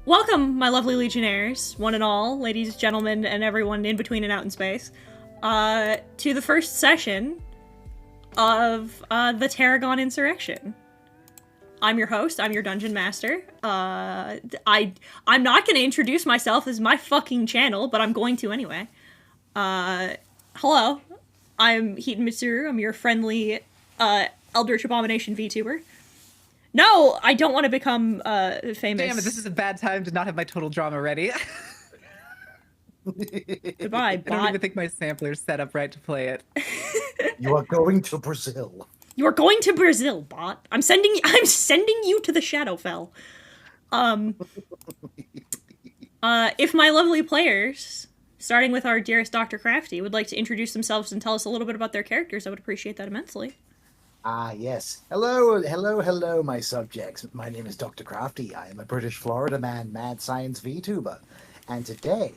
Welcome, my lovely Legionnaires, one and all, ladies, gentlemen, and everyone in between and out in space, to the first session of the Tarragon Insurrection. I'm your host, I'm your dungeon master. I'm not going to introduce myself as my fucking channel, but I'm going to anyway. Hello, I'm Heaton Mitsuru, I'm your friendly, Eldritch Abomination VTuber. No, I don't want to become famous. Damn it, this is a bad time to not have my total drama ready. Goodbye, bot. I don't even think my sampler's set up right to play it. You are going to Brazil. You are going to Brazil, bot. I'm sending you to the Shadowfell. If my lovely players, starting with our dearest Dr. Crafty, would like to introduce themselves and tell us a little bit about their characters, I would appreciate that immensely. Ah, yes. Hello, my subjects. My name is Dr. Crafty. I am a British Florida man, mad science VTuber. And today,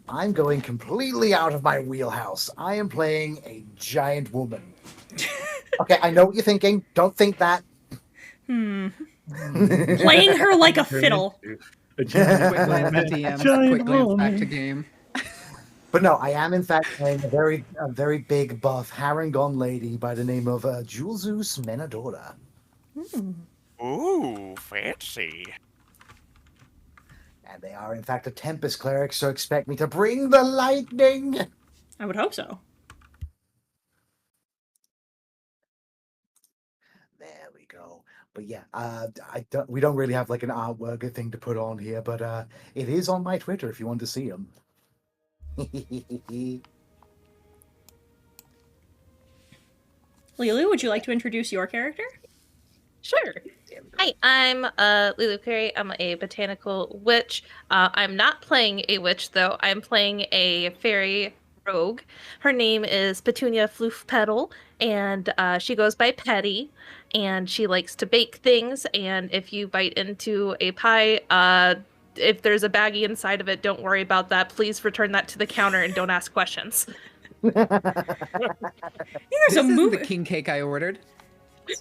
I'm going completely out of my wheelhouse. I am playing a giant woman. Okay, I know what you're thinking. Don't think that. Playing her like a fiddle. Quick glance at DM, quick glance back to game. But no, I am in fact playing a very big buff Tarragon lady by the name of Julzus Menadora. Ooh, fancy. And they are in fact a Tempest cleric, so expect me to bring the lightning. I would hope so. There we go. But yeah, we don't really have like an artwork thing to put on here, but it is on my Twitter if you want to see them. Lulu, would you like to introduce your character? Sure. Hi, I'm Lulu Perry. I'm a botanical witch. I'm not playing a witch, though. I'm playing a fairy rogue. Her name is Petunia Floofpetal, and she goes by Petty, and she likes to bake things, and if you bite into a pie, if there's a baggie inside of it, don't worry about that. Please return that to the counter and don't ask questions. There's This a isn't movie. the king cake I ordered.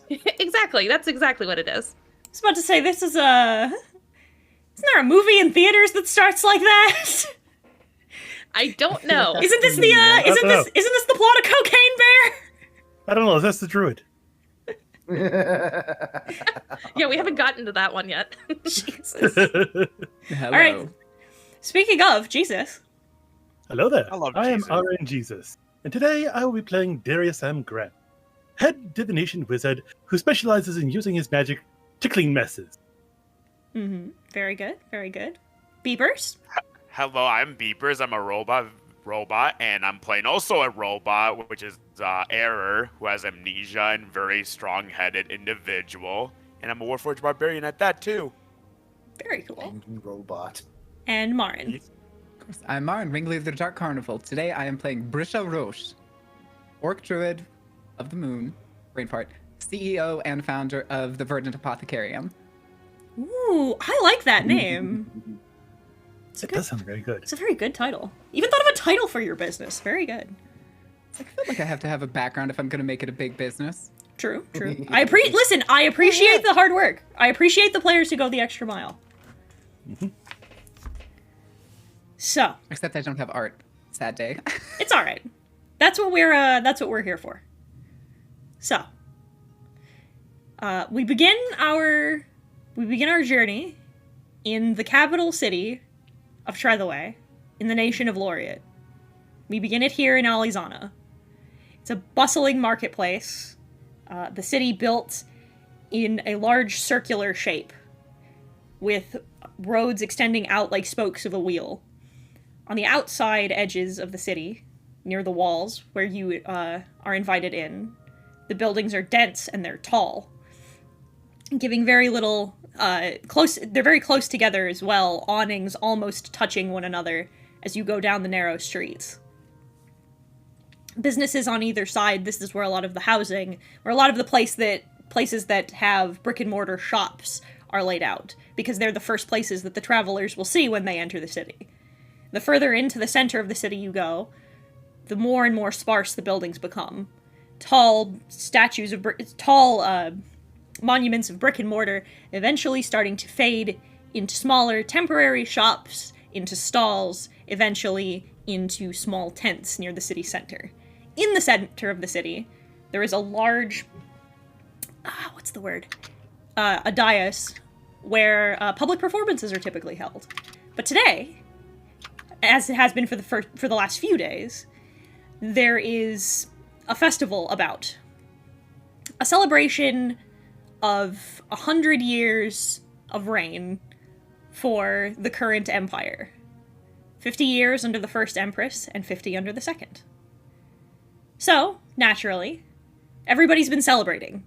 Exactly. That's exactly what it is. I was about to say, this is a... Isn't there a movie in theaters that starts like that? I don't know. Isn't this the, isn't this the plot of Cocaine Bear? I don't know. That's the druid. Yeah, we haven't gotten to that one yet. Jesus. Hello. All right. Speaking of Jesus. Hello there. I love am Jesus. RN Jesus, and today I will be playing Darius M. Grant, head divination wizard who specializes in using his magic to clean messes. Mm-hmm. Very good. Very good. Beepers? Hello, I'm Beepers. I'm a robot, and I'm playing also a robot, which is Error, who has amnesia and very strong-headed individual. And I'm a Warforged Barbarian at that, too. Very cool. Angry robot. And Marin. I'm Marin, ringleader of the Dark Carnival. Today I am playing Brisha Roche, orc druid of the moon, brain part, CEO and founder of the Verdant Apothecarium. Ooh, I like that name. It does sound very good. It's a very good title. Even thought of a title for your business. Very good. I feel like I have to have a background if I'm going to make it a big business. True, true. I appreciate the hard work. I appreciate the players who go the extra mile. So, Except I don't have art. Sad day. it's all right. That's what we're here for. So, we begin our journey in the capital city of Trethaway, in the nation of Laureate. We begin it here in Alizana. It's a bustling marketplace. The city built in a large circular shape, with roads extending out like spokes of a wheel. On the outside edges of the city, near the walls, where you are invited in, the buildings are dense and they're tall, giving very little they're very close together as well, awnings almost touching one another as you go down the narrow streets. Businesses on either side, this is where a lot of the housing, where a lot of the places that have brick and mortar shops are laid out, because they're the first places that the travelers will see when they enter the city. The further into the center of the city you go, the more and more sparse the buildings become. Tall monuments of brick and mortar eventually starting to fade into smaller temporary shops, into stalls, eventually into small tents near the city center. In the center of the city, there is a large, what's the word? A dais where public performances are typically held. But today, as it has been for the last few days, there is a festival about. A celebration of 100 years of reign for the current empire. 50 years under the first empress, and 50 under the second. So, naturally, everybody's been celebrating.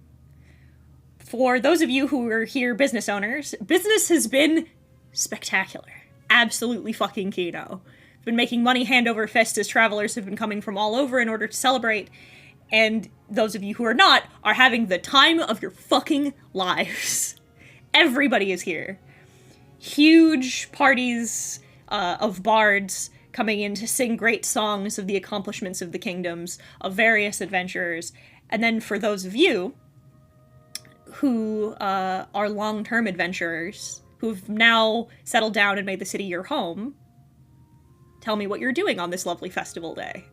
For those of you who are here business owners, business has been spectacular. Absolutely fucking keno. Been making money hand over fist as travelers have been coming from all over in order to celebrate, and those of you who are not are having the time of your fucking lives. Everybody is here. Huge parties of bards coming in to sing great songs of the accomplishments of the kingdoms, of various adventurers. And then for those of you who are long-term adventurers, who've now settled down and made the city your home, tell me what you're doing on this lovely festival day.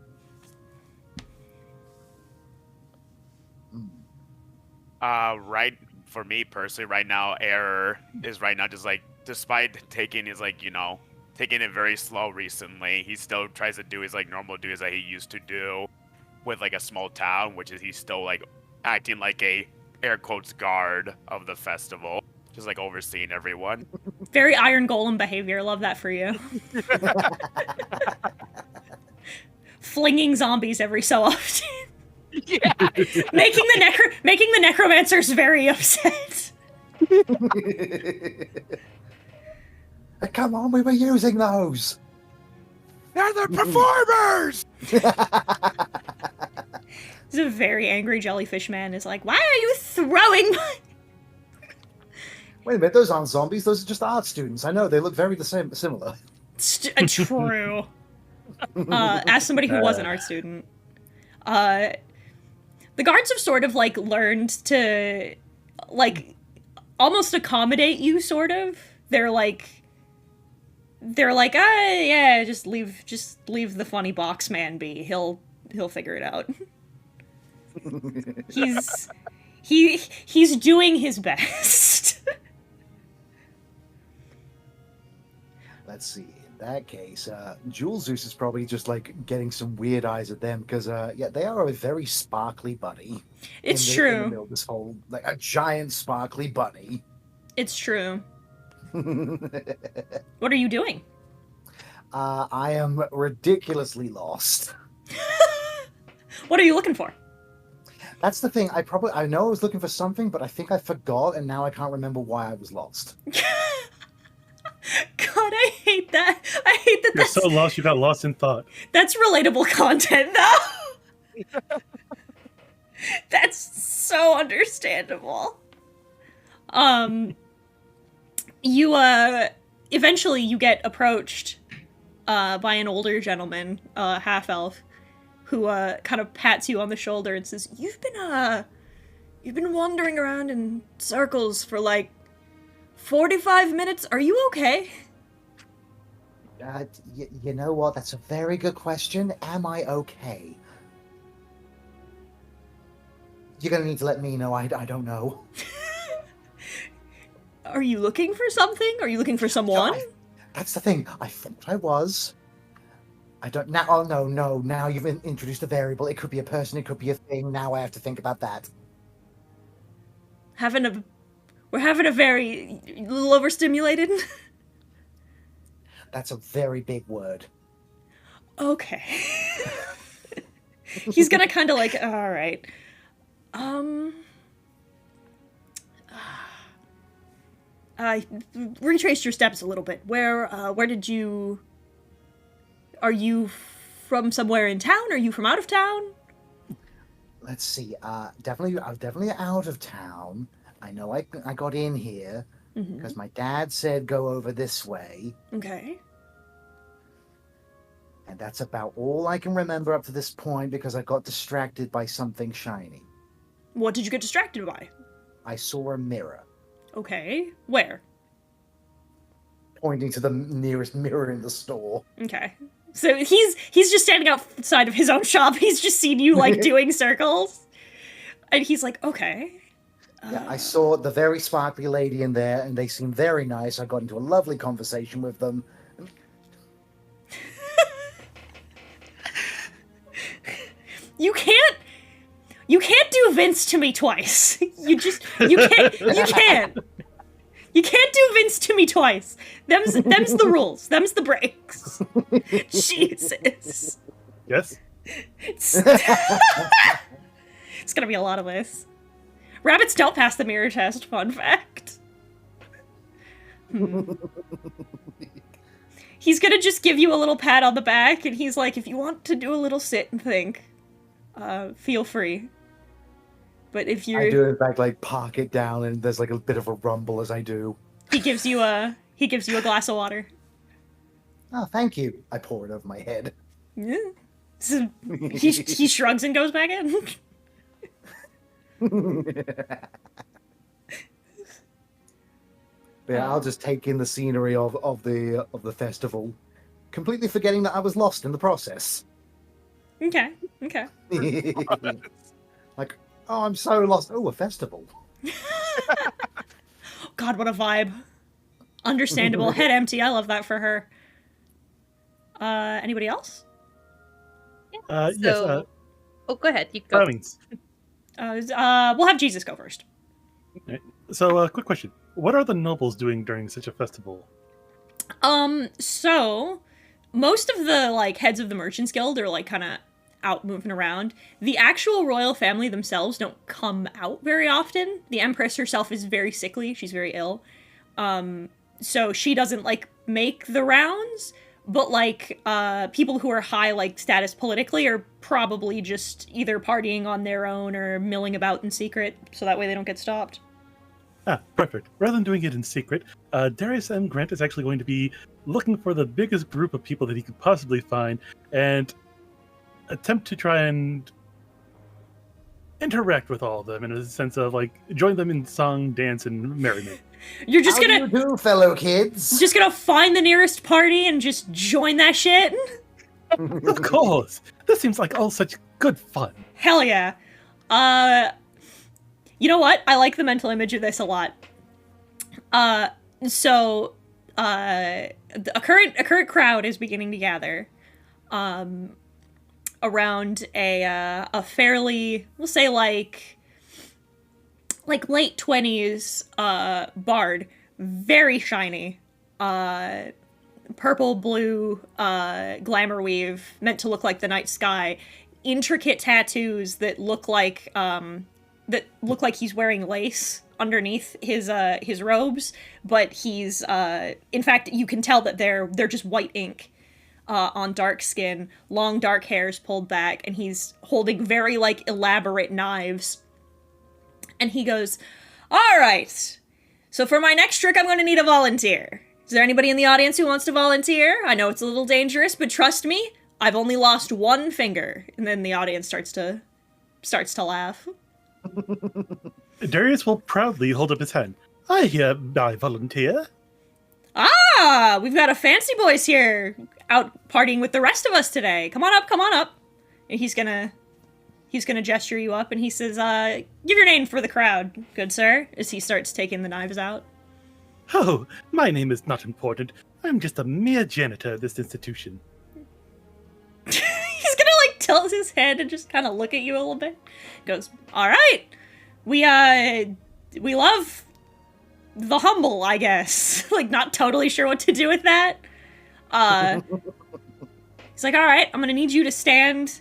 Right, for me personally, right now, Error is right now just like, despite taking his taking it very slow recently, he still tries to do his normal duties that he used to do with a small town, which is he's still acting like a air quotes guard of the festival, just overseeing everyone. Very Iron Golem behavior. Love that for you. Flinging zombies every so often. Yeah. making the necromancers very upset. Come on, we were using those. They're the performers! This is a very angry jellyfish man is like, why are you throwing my... Wait a minute, those aren't zombies. Those are just art students. I know, they look very similar. True. As somebody who was an art student. The guards have sort of learned to almost accommodate you, sort of. They're like, yeah, just leave the funny box man be. He'll figure it out. He's doing his best. Let's see. In that case, Jewel Zeus is probably just getting some weird eyes at them because, they are a very sparkly bunny. It's In the true. middle of this whole a giant sparkly bunny. It's true. What are you doing? I am ridiculously lost. What are you looking for? That's the thing. I know I was looking for something, but I think I forgot, and now I can't remember why I was lost. God, I hate that. I hate that. You're so lost, you got lost in thought. That's relatable content, though. That's so understandable. You eventually you get approached by an older gentleman, half elf, who kind of pats you on the shoulder and says, You've been wandering around in circles for 45 minutes. Are you okay? You know what? That's a very good question. Am I okay? You're gonna need to let me know. I don't know. Are you looking for something? Are you looking for someone? That's the thing. I thought I was. I don't now. Oh no! Now you've introduced a variable. It could be a person. It could be a thing. Now I have to think about that. We're having a very little overstimulated. That's a very big word. Okay. He's gonna kind of all right. I retraced your steps a little bit. Where did you... Are you from somewhere in town? Are you from out of town? Let's see. Definitely out of town. I know I got in here because my dad said go over this way. Okay. And that's about all I can remember up to this point because I got distracted by something shiny. What did you get distracted by? I saw a mirror. Okay. Where? pointing to the nearest mirror in the store. Okay. So he's just standing outside of his own shop. He's just seen you like doing circles. And he's like, okay. Yeah, I saw the very sparkly lady in there, and they seemed very nice. I got into a lovely conversation with them. You can't do Vince to me twice. You can't do Vince to me twice. Them's the rules. Them's the breaks. Jesus. Yes? It's gonna be a lot of this. Rabbits don't pass the mirror test, fun fact. He's gonna just give you a little pat on the back, and he's like, if you want to do a little sit and think, feel free. But if you're... I do, in fact, like, park it down, and there's, like, a bit of a rumble as I do. He gives you a glass of water. Oh, thank you. I pour it over my head. Yeah. So he shrugs and goes back in. Yeah, I'll just take in the scenery of the festival, completely forgetting that I was lost in the process. Okay. Like, oh, I'm so lost. Oh, a festival. God, what a vibe. Understandable. Head empty. I love that for her. Anybody else? Yes. Oh, go ahead. You go. We'll have Jesus go first. Right. So, quick question. What are the nobles doing during such a festival? So most of the like heads of the Merchants Guild are like kind of out moving around. The actual royal family themselves don't come out very often. The Empress herself is very sickly. She's very ill. So she doesn't like make the rounds, but like people who are high like status politically are probably just either partying on their own or milling about in secret, so that way they don't get stopped. Ah, perfect. Rather than doing it in secret, Darius M. Grant is actually going to be looking for the biggest group of people that he could possibly find and attempt to try and interact with all of them in a sense of like join them in song, dance, and merriment. You're just How gonna do you do, fellow kids? just gonna find the nearest party and just join that shit? Of course! This seems like all such good fun. Hell yeah. You know what? I like the mental image of this a lot. A current crowd is beginning to gather around a fairly, we'll say like late 20s bard, very shiny, purple blue glamour weave meant to look like the night sky, intricate tattoos that look like he's wearing lace underneath his robes, but he's in fact you can tell that they're just white ink on dark skin, long dark hairs pulled back, and he's holding very like elaborate knives. And he goes, "All right, so for my next trick I'm going to need a volunteer. Is there anybody in the audience who wants to volunteer? I know it's a little dangerous, but trust me, I've only lost one finger." And then the audience starts to laugh. Darius will proudly hold up his hand. I volunteer. Ah, we've got a fancy boys here out partying with the rest of us today. Come on up. And he's gonna gesture you up, and he says, "Give your name for the crowd, good sir," as he starts taking the knives out. Oh, my name is not important. I'm just a mere janitor of this institution. He's gonna like tilt his head and just kind of look at you a little bit. Goes, "All right, we love the humble, I guess." Like not totally sure what to do with that. He's like, "All right, I'm gonna need you to stand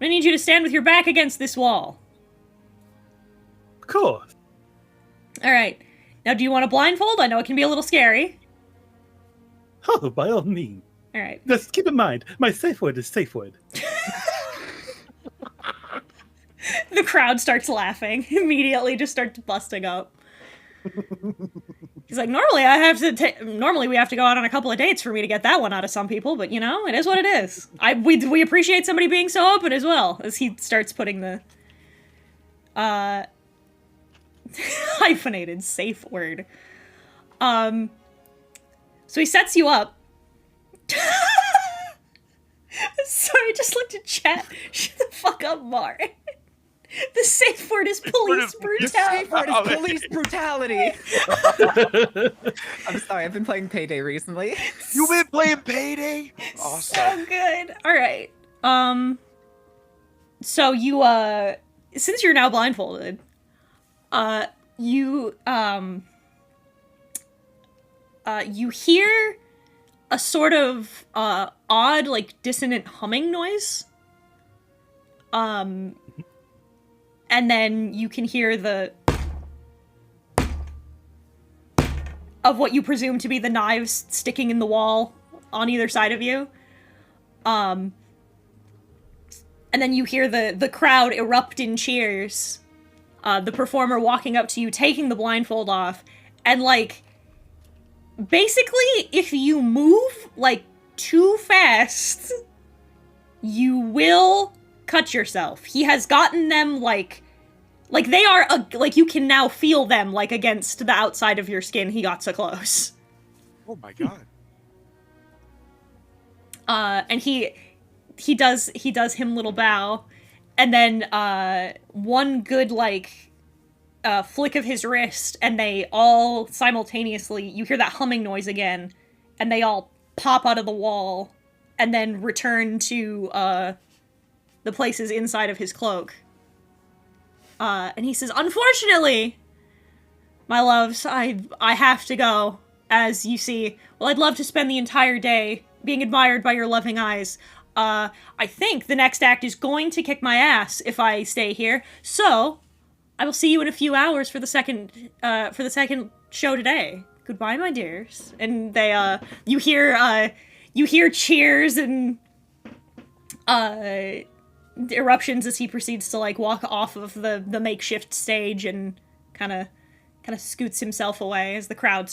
with your back against this wall." Of course. All right. Now, do you want a blindfold? I know it can be a little scary. Oh, by all means. All right. Just keep in mind, my safe word is safe word. The crowd starts laughing. Immediately just starts busting up. He's like, normally we have to go out on a couple of dates for me to get that one out of some people, but you know, it is what it is. We appreciate somebody being so open as well, as he starts putting the hyphenated safe word. So So he sets you up. Sorry, I just looked at chat. Shut the fuck up, Mar. The safe word is police The safe brutality. word is police brutality. I'm sorry, I've been playing Payday recently. You've been playing Payday? Awesome. So good. All right. So you since you're now blindfolded, you hear a sort of odd, like, dissonant humming noise. And then you can hear the of what you presume to be the knives sticking in the wall on either side of you. And then you hear the crowd erupt in cheers. The performer walking up to you, taking the blindfold off, and, like, basically, if you move, like, too fast, you will cut yourself. He has gotten them, like they are, like, you can now feel them, like, against the outside of your skin. He got so close. Oh my god. And he does him little bow, and then, one good, like, flick of his wrist, and they all simultaneously, you hear that humming noise again, and they all pop out of the wall, and then return to, the places inside of his cloak. And he says, "Unfortunately, my loves, I have to go, as you see. Well, I'd love to spend the entire day being admired by your loving eyes. I think the next act is going to kick my ass if I stay here, so I will see you in a few hours for the second show today. Goodbye, my dears." And they, you hear cheers and, eruptions as he proceeds to, like, walk off of the makeshift stage and kind of scoots himself away as the crowd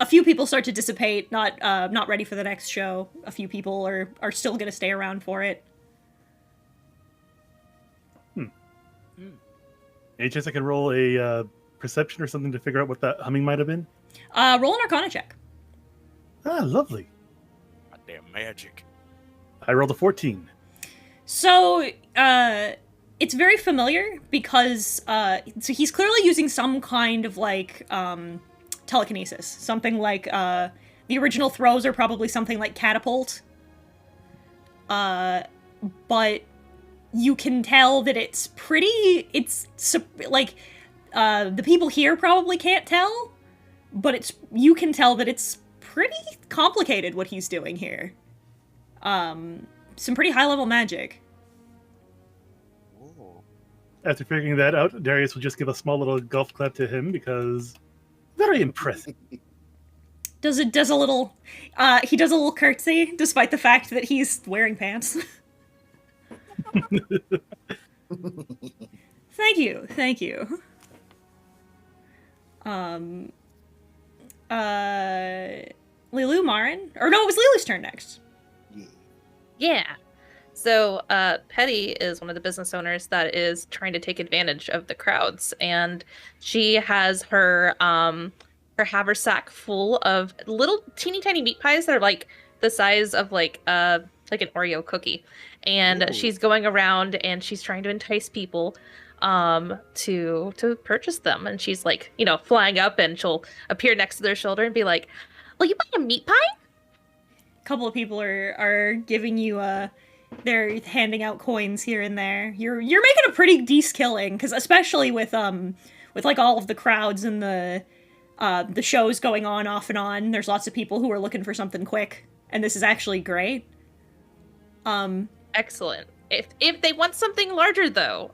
a few people start to dissipate, not ready for the next show. A few people are still gonna stay around for it. Any chance I can roll a perception or something to figure out what that humming might have been? Roll an Arcana check. Ah, lovely. Goddamn magic. I rolled a 14. So, it's very familiar because, so he's clearly using some kind of, like, telekinesis. Something like, the original throws are probably something like catapult. But you can tell that it's like, the people here probably can't tell, but you can tell that it's pretty complicated what he's doing here. Some pretty high-level magic. After figuring that out, Darius will just give a small little golf clap to him because very impressive. Does a little he does a little curtsy despite the fact that he's wearing pants. Thank you. Lilu, Marin? Or no, it was Lilu's turn next. Yeah. So, Petty is one of the business owners that is trying to take advantage of the crowds, and she has her haversack full of little teeny tiny meat pies that are like the size of like an Oreo cookie, and Ooh. she's going around and she's trying to entice people to purchase them, and she's, like, you know, flying up, and she'll appear next to their shoulder and be like, "Will you buy a meat pie?" A couple of people are giving you they're handing out coins here and there. You're making a pretty decent killing, because especially with like all of the crowds and the shows going on off and on, there's lots of people who are looking for something quick, and this is actually great. Excellent. If they want something larger, though,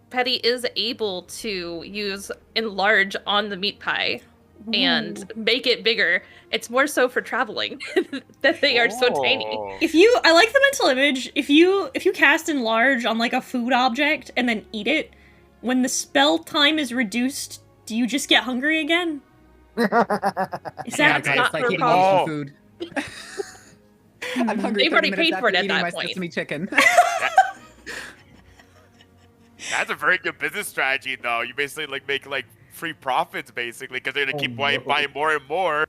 Petty is able to use enlarge on the meat pie and make it bigger. It's more so for traveling that they are so tiny. I like the mental image. If you cast enlarge on, like, a food object and then eat it, when the spell time is reduced, do you just get hungry again? Is that guys, not like for eating problem. food. I'm hungry. They've already 30 minutes paid for it after at eating that my point. sesame chicken. That's a very good business strategy, though. You basically, like, make, like, free profits, basically, because they're gonna keep buying more and more.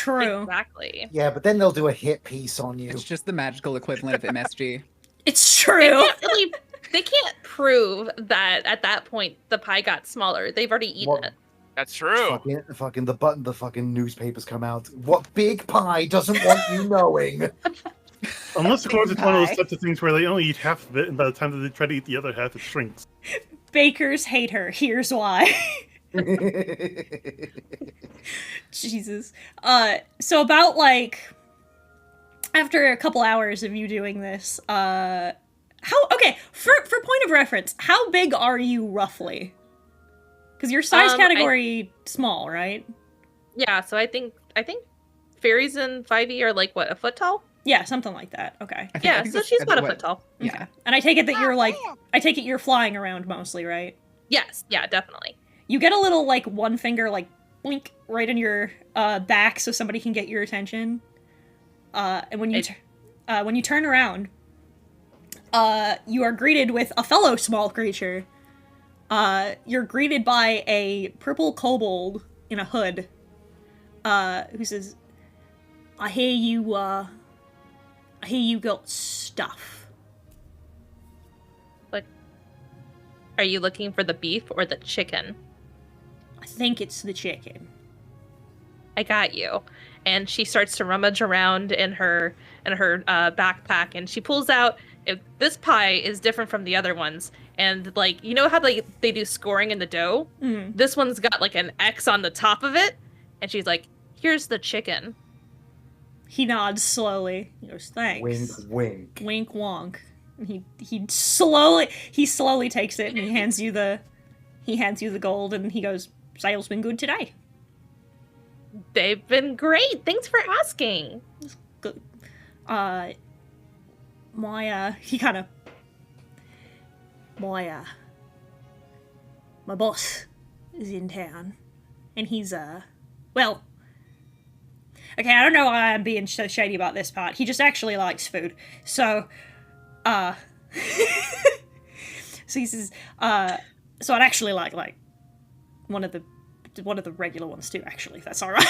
true. Exactly. Yeah, but then they'll do a hit piece on you. It's just the magical equivalent of MSG. It's They true. can't really. They can't prove that at that point the pie got smaller. They've already eaten What- it. That's true. The fucking newspapers come out. What big pie doesn't want you knowing? Unless, of course, it's one of Pie. those types of things where they only eat half of it, and by the time that they try to eat the other half, it shrinks. Bakers hate her. Here's why. Jesus. So about like after a couple hours of you doing this, for point of reference, how big are you roughly? Because your size category small, right? Yeah, so I think fairies in 5e are like what, a foot tall? Yeah, something like that. Okay. I Yeah, think so that's- she's that's about a what- foot tall. Okay. And I take it that you're flying around mostly, right? Yes, yeah, definitely. You get a little like one finger like blink right in your back so somebody can get your attention. And when you turn around, you are greeted with a fellow small creature. You're greeted by a purple kobold in a hood, who says, I hear you got stuff. Are you looking for the beef or the chicken? I think it's the chicken. I got you. And she starts to rummage around in her backpack, and she pulls out. This pie is different from the other ones, and like you know how they do scoring in the dough. Mm. This one's got like an X on the top of it, and she's like, "Here's the chicken." He nods slowly. He goes, thanks. Wink, wink. Wink wonk. And he slowly takes it and he hands you the gold and he goes, sales been good today. They've been great. Thanks for asking. Good. My boss is in town and he's well, okay, I don't know why I'm being so shady about this part. He just actually likes food. So so he says, so I'd actually like one of the regular ones too, actually, if that's alright.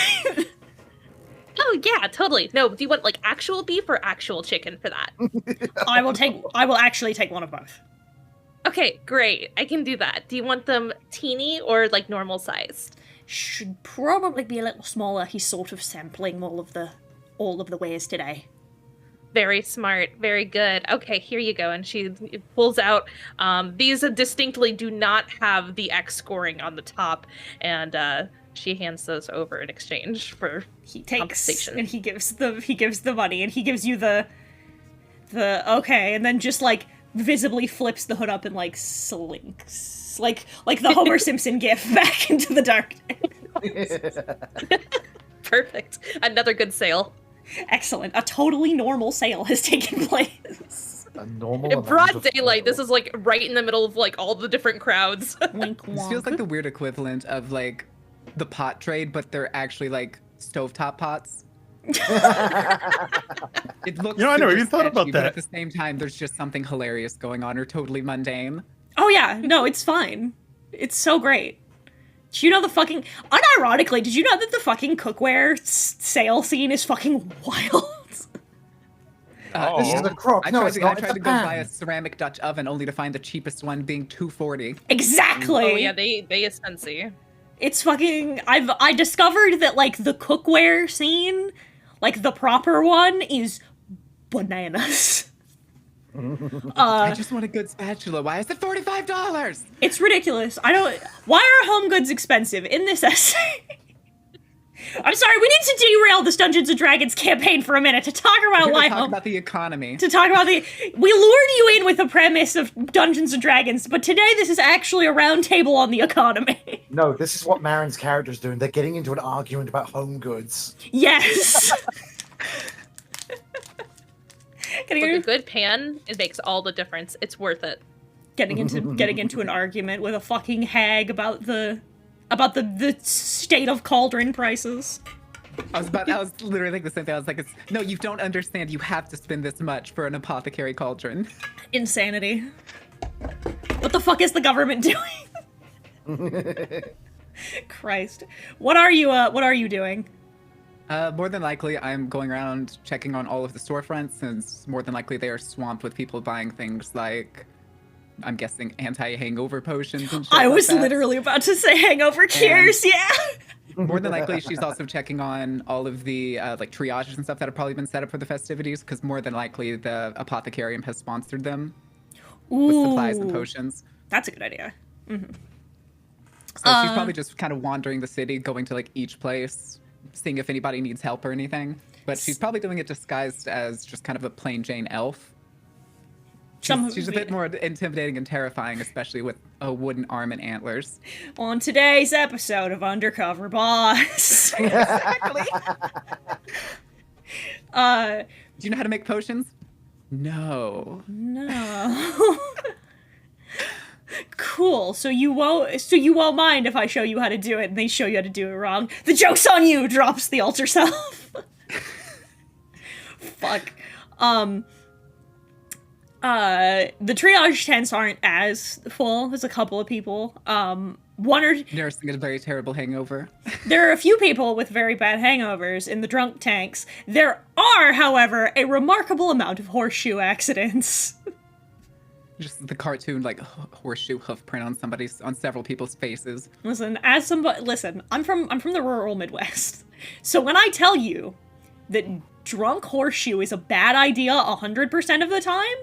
Oh yeah, totally. No, do you want like actual beef or actual chicken for that? I will actually take one of both. Okay, great. I can do that. Do you want them teeny or like normal size? Should probably be a little smaller. He's sort of sampling all of the wares today. Very smart. Very good. Okay, here you go. And she pulls out. These distinctly do not have the X scoring on the top, and she hands those over in exchange for He takes compensation. and he gives the money and he gives you the okay, and then just like visibly flips the hood up and like slinks like the Homer Simpson gif back into the darkness. Perfect. Another good sale. Excellent. A totally normal sale has taken place. A normal In amount broad of daylight, oil. this is like right in the middle of like all the different crowds. Wink This feels like wonk. the weird equivalent of like the pot trade, but they're actually like stovetop pots. It looks. You know, I never super even thought about sketchy, but that. at the same time, there's just something hilarious going on, or totally mundane. Oh yeah, no, it's fine. It's so great. Did you know the fucking... Unironically, did you know that the fucking cookware sale scene is fucking wild? Oh. This is a crock. I No, tried it's to, not. I tried It's to a go buy a pan. ceramic Dutch oven, only to find the cheapest one being $2.40. Exactly. Oh yeah, they is fancy. It's fucking... I discovered that, like, the cookware scene, like, the proper one, is bananas. I just want a good spatula. Why is it $45? It's ridiculous. Why are home goods expensive in this essay? I'm sorry, we need to derail this Dungeons & Dragons campaign for a minute to talk about We're why gonna talk home... about the economy. We lured you in with the premise of Dungeons & Dragons, but today this is actually a round table on the economy. No, this is what Marin's character's doing. They're getting into an argument about home goods. Yes! Like a good pan, it makes all the difference. It's worth it. getting into an argument with a fucking hag about the state of cauldron prices. I was literally thinking the same thing. I was like, no, you don't understand. You have to spend this much for an apothecary cauldron. Insanity. What the fuck is the government doing? Christ. What are you doing? More than likely, I'm going around checking on all of the storefronts, since more than likely they are swamped with people buying things like, I'm guessing, anti-hangover potions and shit I like was that. literally about to say hangover cures, yeah. More than likely, she's also checking on all of the like triages and stuff that have probably been set up for the festivities, because more than likely the apothecarium has sponsored them with supplies and Ooh, potions. that's a good idea. So she's probably just kind of wandering the city, going to like each place, seeing if anybody needs help or anything. But she's probably doing it disguised as just kind of a plain Jane elf. She's a bit more intimidating and terrifying, especially with a wooden arm and antlers. On today's episode of Undercover Boss. Exactly. Do you know how to make potions? No. No. Cool. So you won't mind if I show you how to do it and they show you how to do it wrong. The joke's on you, drops the altar self. Fuck. The triage tents aren't as full. There's a couple of people. Nursing a very terrible hangover. There are a few people with very bad hangovers in the drunk tanks. There are, however, a remarkable amount of horseshoe accidents. Just the cartoon, like, horseshoe hoof print on several people's faces. Listen, I'm from the rural Midwest. So when I tell you that drunk horseshoe is a bad idea 100% of the time,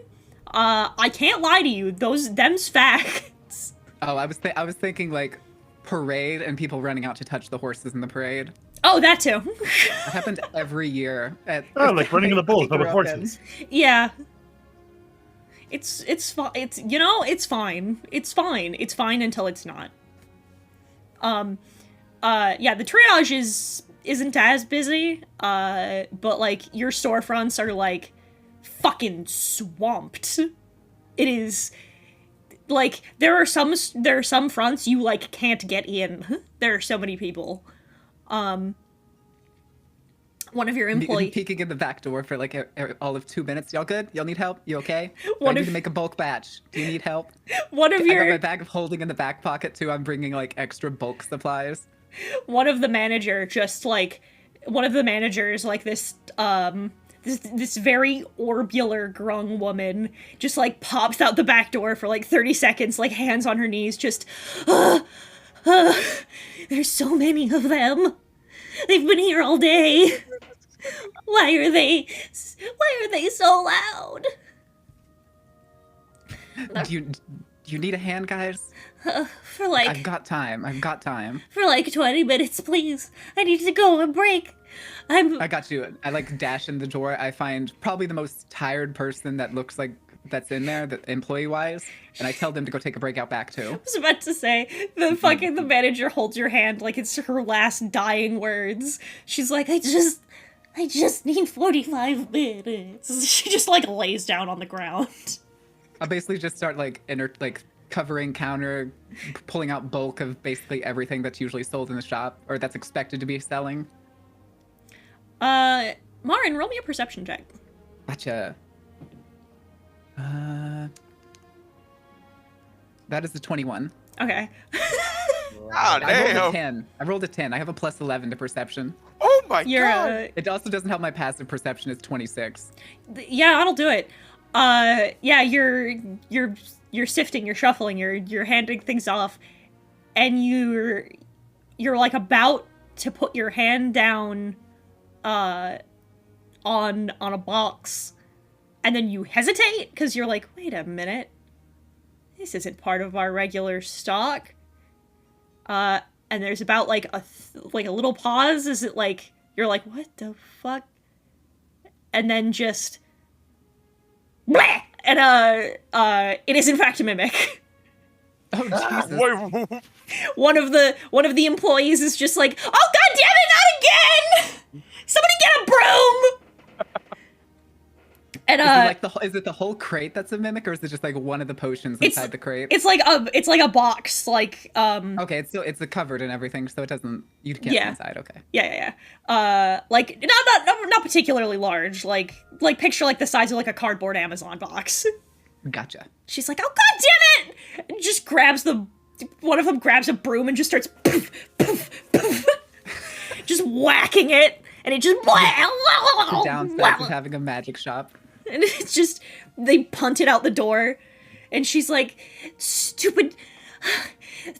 I can't lie to you. Them's facts. Oh, I was thinking like parade and people running out to touch the horses in the parade. Oh, that too. It happened every year. Like running in the bulls, but with horses. Yeah. It's fine. It's fine. It's fine. It's fine until it's not. Yeah, the triage isn't as busy. But like your storefronts are like fucking swamped. It is like there are some fronts you like can't get in. There are so many people. One of your employees peeking in the back door for like all of 2 minutes. Y'all good? Y'all need help? You okay? I need to make a bulk batch. Do you need help? I got my bag of holding in the back pocket too. I'm bringing like extra bulk supplies. One of the managers, like this this very orbular grung woman, just like pops out the back door for like 30 seconds, like hands on her knees, just there's so many of them. They've been here all day. Why are they so loud? Do you need a hand, guys? For like I've got time. For like 20 minutes, please. I need to go on break. I got you. I like dash in the door. I find probably the most tired person that looks like that's in there, employee-wise, and I tell them to go take a break out back too. I was about to say, the manager holds your hand like it's her last dying words. She's like, I just need 45 minutes. She just like lays down on the ground. I basically just start like covering counter, pulling out bulk of basically everything that's usually sold in the shop, or that's expected to be selling. Marin, roll me a perception check. Gotcha. That is the 21. Okay. Ah, I rolled a 10. I have a plus 11 to perception. Oh my god! It also doesn't help my passive perception. It's 26. Yeah, that'll do it. Yeah, you're sifting, you're shuffling, you're handing things off, and you're like about to put your hand down on a box, and then you hesitate because you're like, wait a minute, this isn't part of our regular stock. And there's about like a little pause. Is it like you're like, what the fuck? And then just bleh! And it is in fact a mimic. Oh Jesus! One of the employees is just like, oh god damn it, not again! Somebody get a broom! And is it the whole crate that's a mimic, or is it just like one of the potions inside the crate? It's like a box, like Okay, it's covered and everything, so it doesn't, you can't see inside. Okay. Yeah. Like not particularly large. Like picture like the size of like a cardboard Amazon box. Gotcha. She's like, oh god damn it! And just one of them grabs a broom and just starts poof, poof, poof, just whacking it. and it just The downside of having a magic shop. and it's just they punt it out the door, and she's like, "Stupid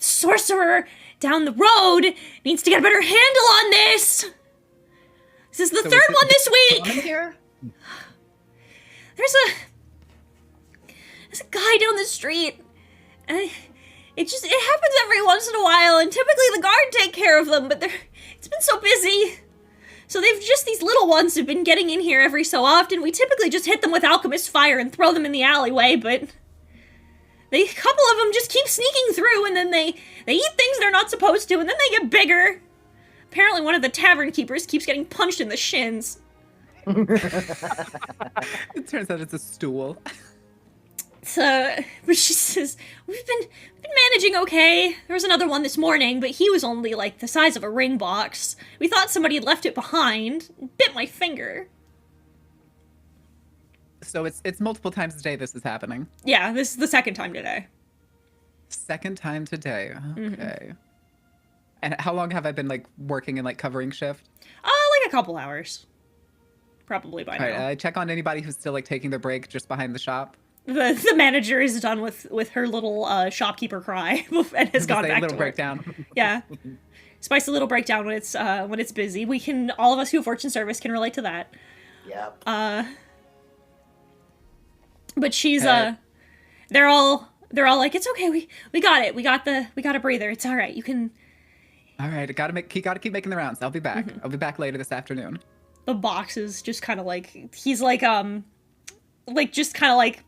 sorcerer down the road needs to get a better handle on this. This is the So third is it one this common week. here? There's a guy down the street, and it happens every once in a while, and typically the guard take care of them, but it's been so busy. So they've just, these little ones have been getting in here every so often. We typically just hit them with alchemist fire and throw them in the alleyway, but a couple of them just keep sneaking through, and then they eat things they're not supposed to, and then they get bigger. Apparently one of the tavern keepers keeps getting punched in the shins. It turns out it's a stool. But she says, we've been managing okay. There was another one this morning, but he was only like the size of a ring box. We thought somebody had left it behind. Bit my finger. So it's multiple times a day this is happening. Yeah, this is the second time today. Second time today. Okay. Mm-hmm. And how long have I been like working and like covering shift? Like a couple hours. Probably by All now. right, I check on anybody who's still like taking their break just behind the shop. The manager is done with her little shopkeeper cry and has gone Just a back little to work. breakdown. Yeah. Spicy little breakdown when it's busy. We can, all of us who have worked in service can relate to that. Yep. But she's Hey. they're all like, it's okay, we got it. We got a breather. It's all right. You can. All right, gotta keep making the rounds. I'll be back. Mm-hmm. I'll be back later this afternoon. The box is just kind of like, he's like just kind of like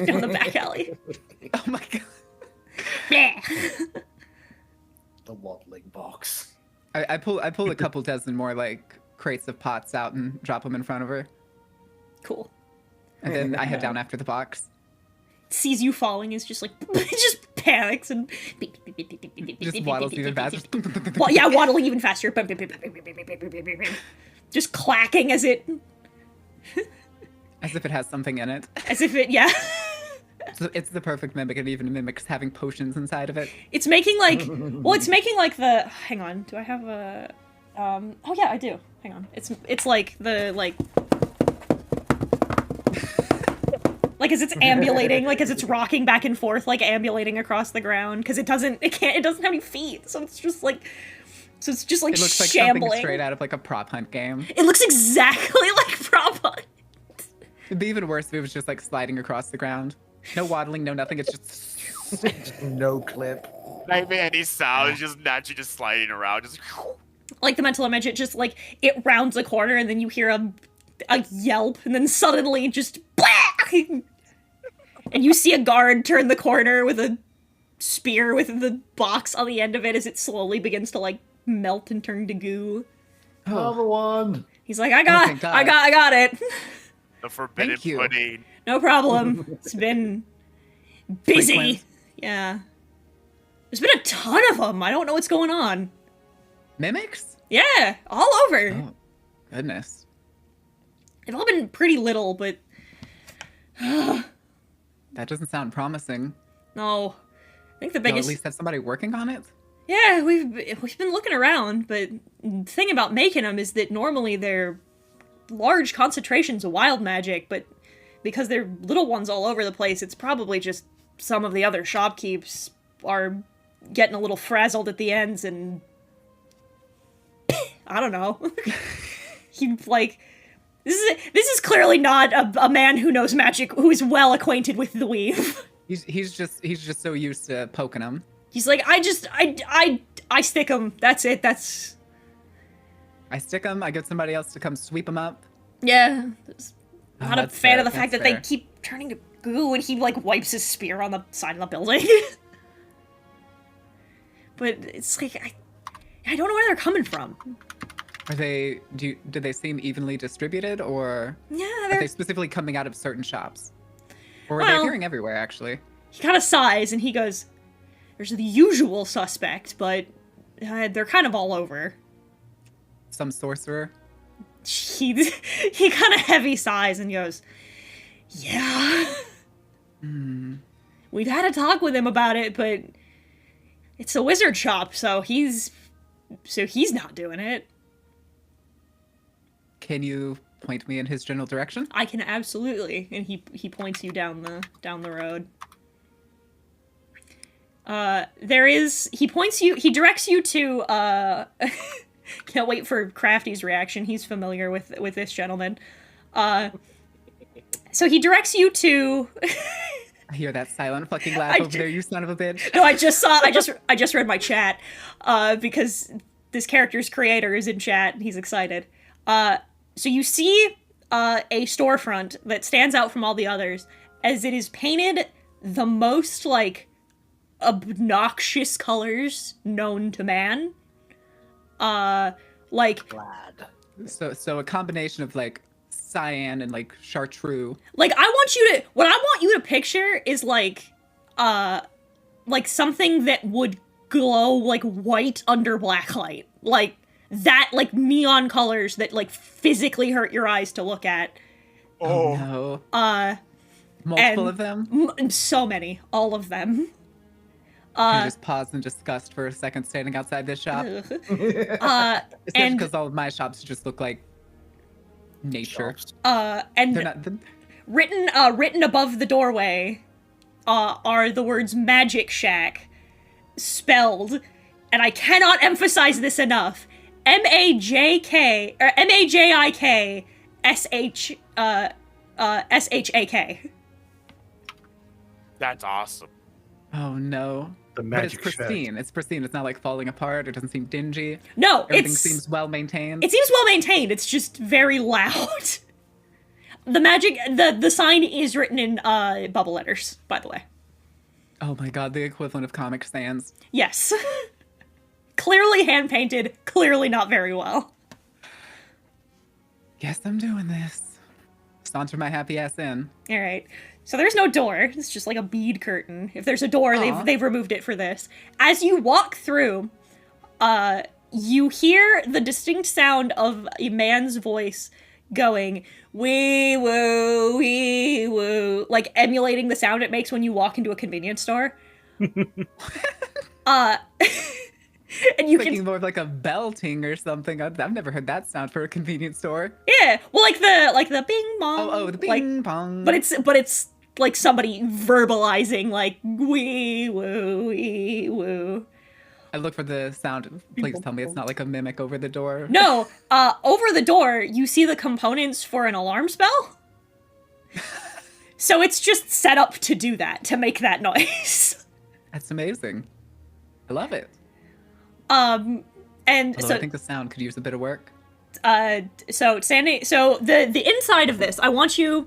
down the back alley. Oh my god. Yeah. The waddling box. I pull a couple dozen more like crates of pots out and drop them in front of her, Cool. and then I head down after the box. Sees you falling, is just like just panics and Just waddles even faster. Well, yeah, waddling even faster. Just clacking as it As if it has something in it. yeah. So it's the perfect mimic. It even mimics having potions inside of it. It's making like the hang on, do I have a oh yeah, I do. Hang on. It's like the like as it's ambulating, like as it's rocking back and forth, like ambulating across the ground, because it doesn't have any feet, so it's just like It looks like shambling. something straight out of like a prop hunt game. It looks exactly like prop hunt. It'd be even worse if it was just like sliding across the ground. No waddling, no nothing. It's just No clip. Not even any sound. It's just naturally just sliding around. Just Like the mental image, it just like it rounds a corner and then you hear a yelp and then suddenly just and you see a guard turn the corner with a spear with the box on the end of it as it slowly begins to like melt and turn to goo. Another one. He's like, I got thank God. I got it. the forbidden Thank you. pudding. No problem. It's been busy. Frequent. Yeah. There's been a ton of them. I don't know what's going on. mimics? Yeah, all over. Oh, goodness. They've all been pretty little, but That doesn't sound promising. no. I think the They'll biggest at least have somebody working on it? Yeah, we've been looking around, but the thing about making them is that normally they're large concentrations of wild magic, but because they're little ones all over the place, it's probably just some of the other shopkeeps are getting a little frazzled at the ends and I don't know. He like this is clearly not a man who knows magic who is well acquainted with the weave. He's just so used to poking them. He's like, I stick them. That's it. That's I stick them. I get somebody else to come sweep them up. yeah. Not a That's fan fair, of the fact that that's they fair. keep turning to goo and he like wipes his spear on the side of the building. But it's like I don't know where they're coming from. Are they? Do they seem evenly distributed, or Yeah, are they're they specifically coming out of certain shops? Or are Well- they appearing everywhere? Actually, he kind of sighs and he goes, "There's the usual suspect, but they're kind of all over." some sorcerer. He kind of heavy sighs and goes, "Yeah." We've had a talk with him about it, but it's a wizard shop, so he's So he's not doing it. Can you point me in his general direction? I can absolutely. And he points you down the road. He directs you to can't wait for Crafty's reaction. He's familiar with this gentleman. So he directs you to I hear that silent fucking laugh over there, you son of a bitch. No, I just read my chat because this character's creator is in chat and he's excited. So you see a storefront that stands out from all the others as it is painted the most like obnoxious colors known to man. Like Glad. So a combination of like cyan and like chartreuse. What I want you to picture is like something that would glow like white under black light. Like that, like neon colors that like physically hurt your eyes to look at. Oh no. Multiple of them? So many. All of them. I just paused in disgust for a second standing outside this shop. And because all of my shops just look like nature. And They're not, written above the doorway are the words Magic Shack, spelled, and I cannot emphasize this enough, M-A-J-K, or M-A-J-I-K, S-H-A-K. That's awesome. Oh no. The But magic it's pristine. It's pristine. It's not like falling apart. It doesn't seem dingy. No, Everything seems well maintained. It seems well maintained. It's just very loud. The sign is written in bubble letters, by the way. Oh my god, the equivalent of Comic Sans. Yes. Clearly hand painted, clearly not very well. Guess I'm doing this. Saunter my happy ass in. All right. So there's no door. It's just like a bead curtain. If there's a door, they've removed it for this. As you walk through, you hear the distinct sound of a man's voice going, wee woo, like emulating the sound it makes when you walk into a convenience store. And you Thinking can more of like a belting or something. I've never heard that sound for a convenience store. yeah, well, like the bing bong. Oh, the ping pong. But it's like somebody verbalizing like wee woo. I look for the sound. Please tell me it's not like a mimic over the door. No, over the door you see the components for an alarm spell. So it's just set up to do that, to make that noise. That's amazing. I love it. And Although so I think the sound could use a bit of work. so the inside of this, I want you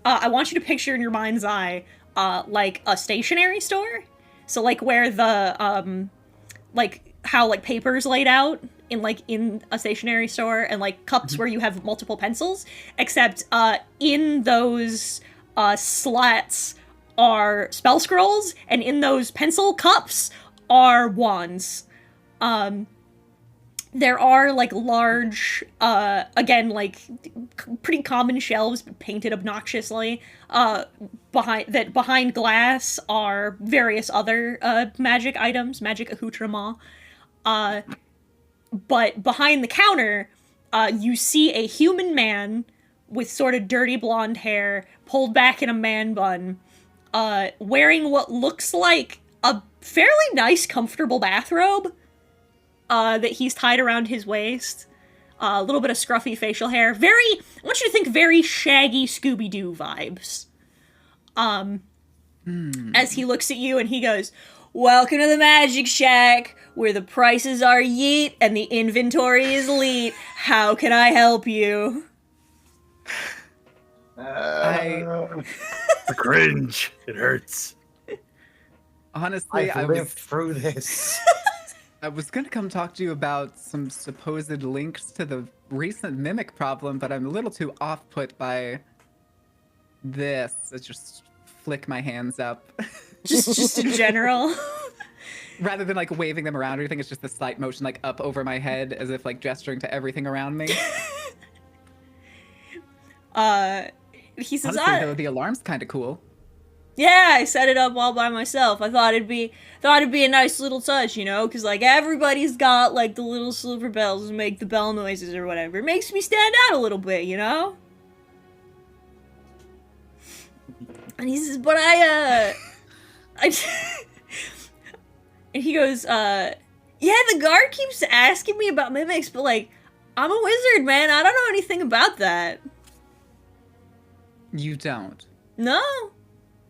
to picture in your mind's eye like a stationery store. So like where the like how like paper's laid out in a stationery store, and like cups where you have multiple pencils, except in those slats are spell scrolls, and in those pencil cups are wands. There are like large, again, like pretty common shelves painted obnoxiously. Behind glass are various other magic items, magic accoutrement. But behind the counter, you see a human man with sort of dirty blonde hair pulled back in a man bun, wearing what looks like a fairly nice, comfortable bathrobe. That he's tied around his waist. A little bit of scruffy facial hair. I want you to think very shaggy Scooby-Doo vibes. As he looks at you and he goes, "Welcome to the Magic Shack, where the prices are yeet and the inventory is leet. How can I help you?" The cringe. It hurts. Honestly, I've lived through this. I was gonna come talk to you about some supposed links to the recent mimic problem, but I'm a little too off-put by this. I just flick my hands up. Just in general. Rather than like waving them around or anything, it's just a slight motion like up over my head as if like gesturing to everything around me. He says, Honestly, though, the alarm's kind of cool. Yeah, I set it up all by myself. I thought it'd be a nice little touch, you know, because like everybody's got like the little silver bells that make the bell noises or whatever. It makes me stand out a little bit, you know. And he says, "But I and he goes, yeah, the guard keeps asking me about mimics, but like, I'm a wizard, man. I don't know anything about that." You don't. No.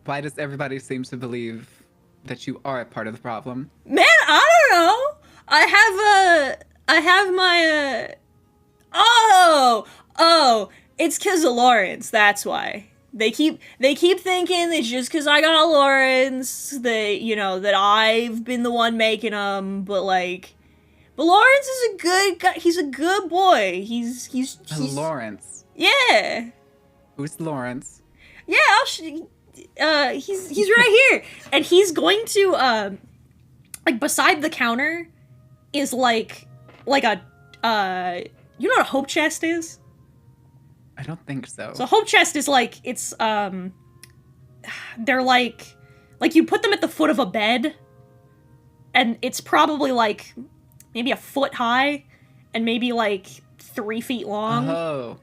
Why does everybody seem to believe that you are a part of the problem? Man, I don't know. I have my, oh, it's 'cause of Lawrence, that's why. They keep thinking it's just 'cause I got Lawrence, that I've been the one making them, but Lawrence is a good guy. He's a good boy. He's Lawrence. Yeah. Who's Lawrence? Yeah, he's right here. And he's going to, beside the counter is like a, you know what a hope chest is? I don't think so. So hope chest is they're like you put them at the foot of a bed, and it's probably maybe a foot high, and maybe 3 feet long. Oh.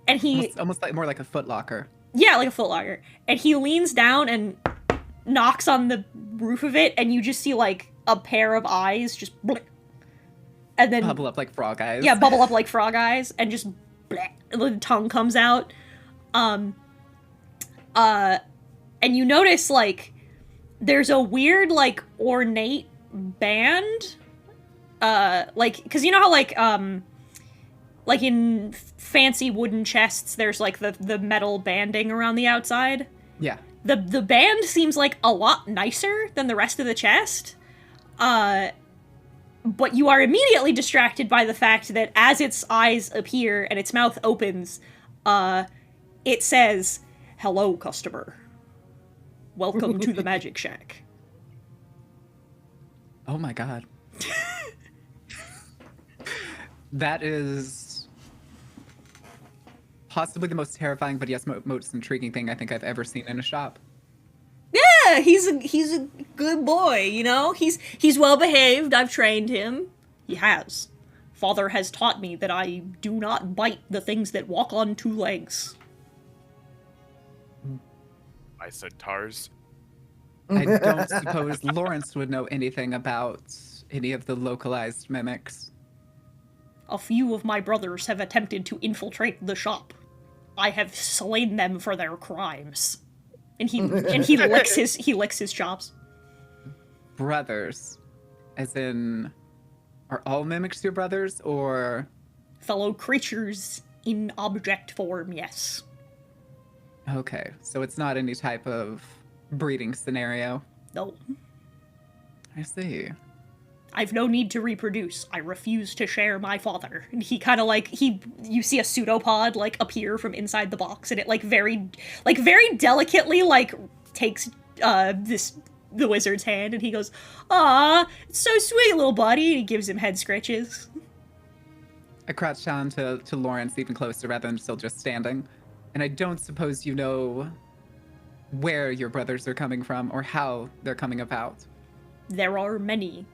And he almost more like a footlocker. Yeah, like a footlocker. And he leans down and knocks on the roof of it, and you just see a pair of eyes just blink, and then bubble up like frog eyes. Yeah, bubble up like frog eyes, and just bleh, the tongue comes out. And you notice there's a weird ornate band, because you know how in fancy wooden chests there's the metal banding around the outside. Yeah. The band seems a lot nicer than the rest of the chest. But you are immediately distracted by the fact that as its eyes appear and its mouth opens, it says, "Hello, customer. Welcome to the Magic Shack." Oh my god. That is possibly the most terrifying, but yes, most intriguing thing I think I've ever seen in a shop. Yeah, he's a good boy, you know? He's well behaved. I've trained him. He has. Father has taught me that I do not bite the things that walk on 2 legs. My centaurs. I don't suppose Lawrence would know anything about any of the localized mimics. A few of my brothers have attempted to infiltrate the shop. I have slain them for their crimes. And he licks his chops. Brothers, as in, are all mimics your brothers, or Fellow creatures in object form? Yes. okay, so it's not any type of breeding scenario. No. I see. I've no need to reproduce. I refuse to share my father. And he kind of you see a pseudopod appear from inside the box, and it very delicately takes the wizard's hand, and he goes, "Aw, it's so sweet, little buddy." And he gives him head scratches. I crouch down to Lawrence even closer rather than still just standing. And I don't suppose you know where your brothers are coming from or how they're coming about. There are many.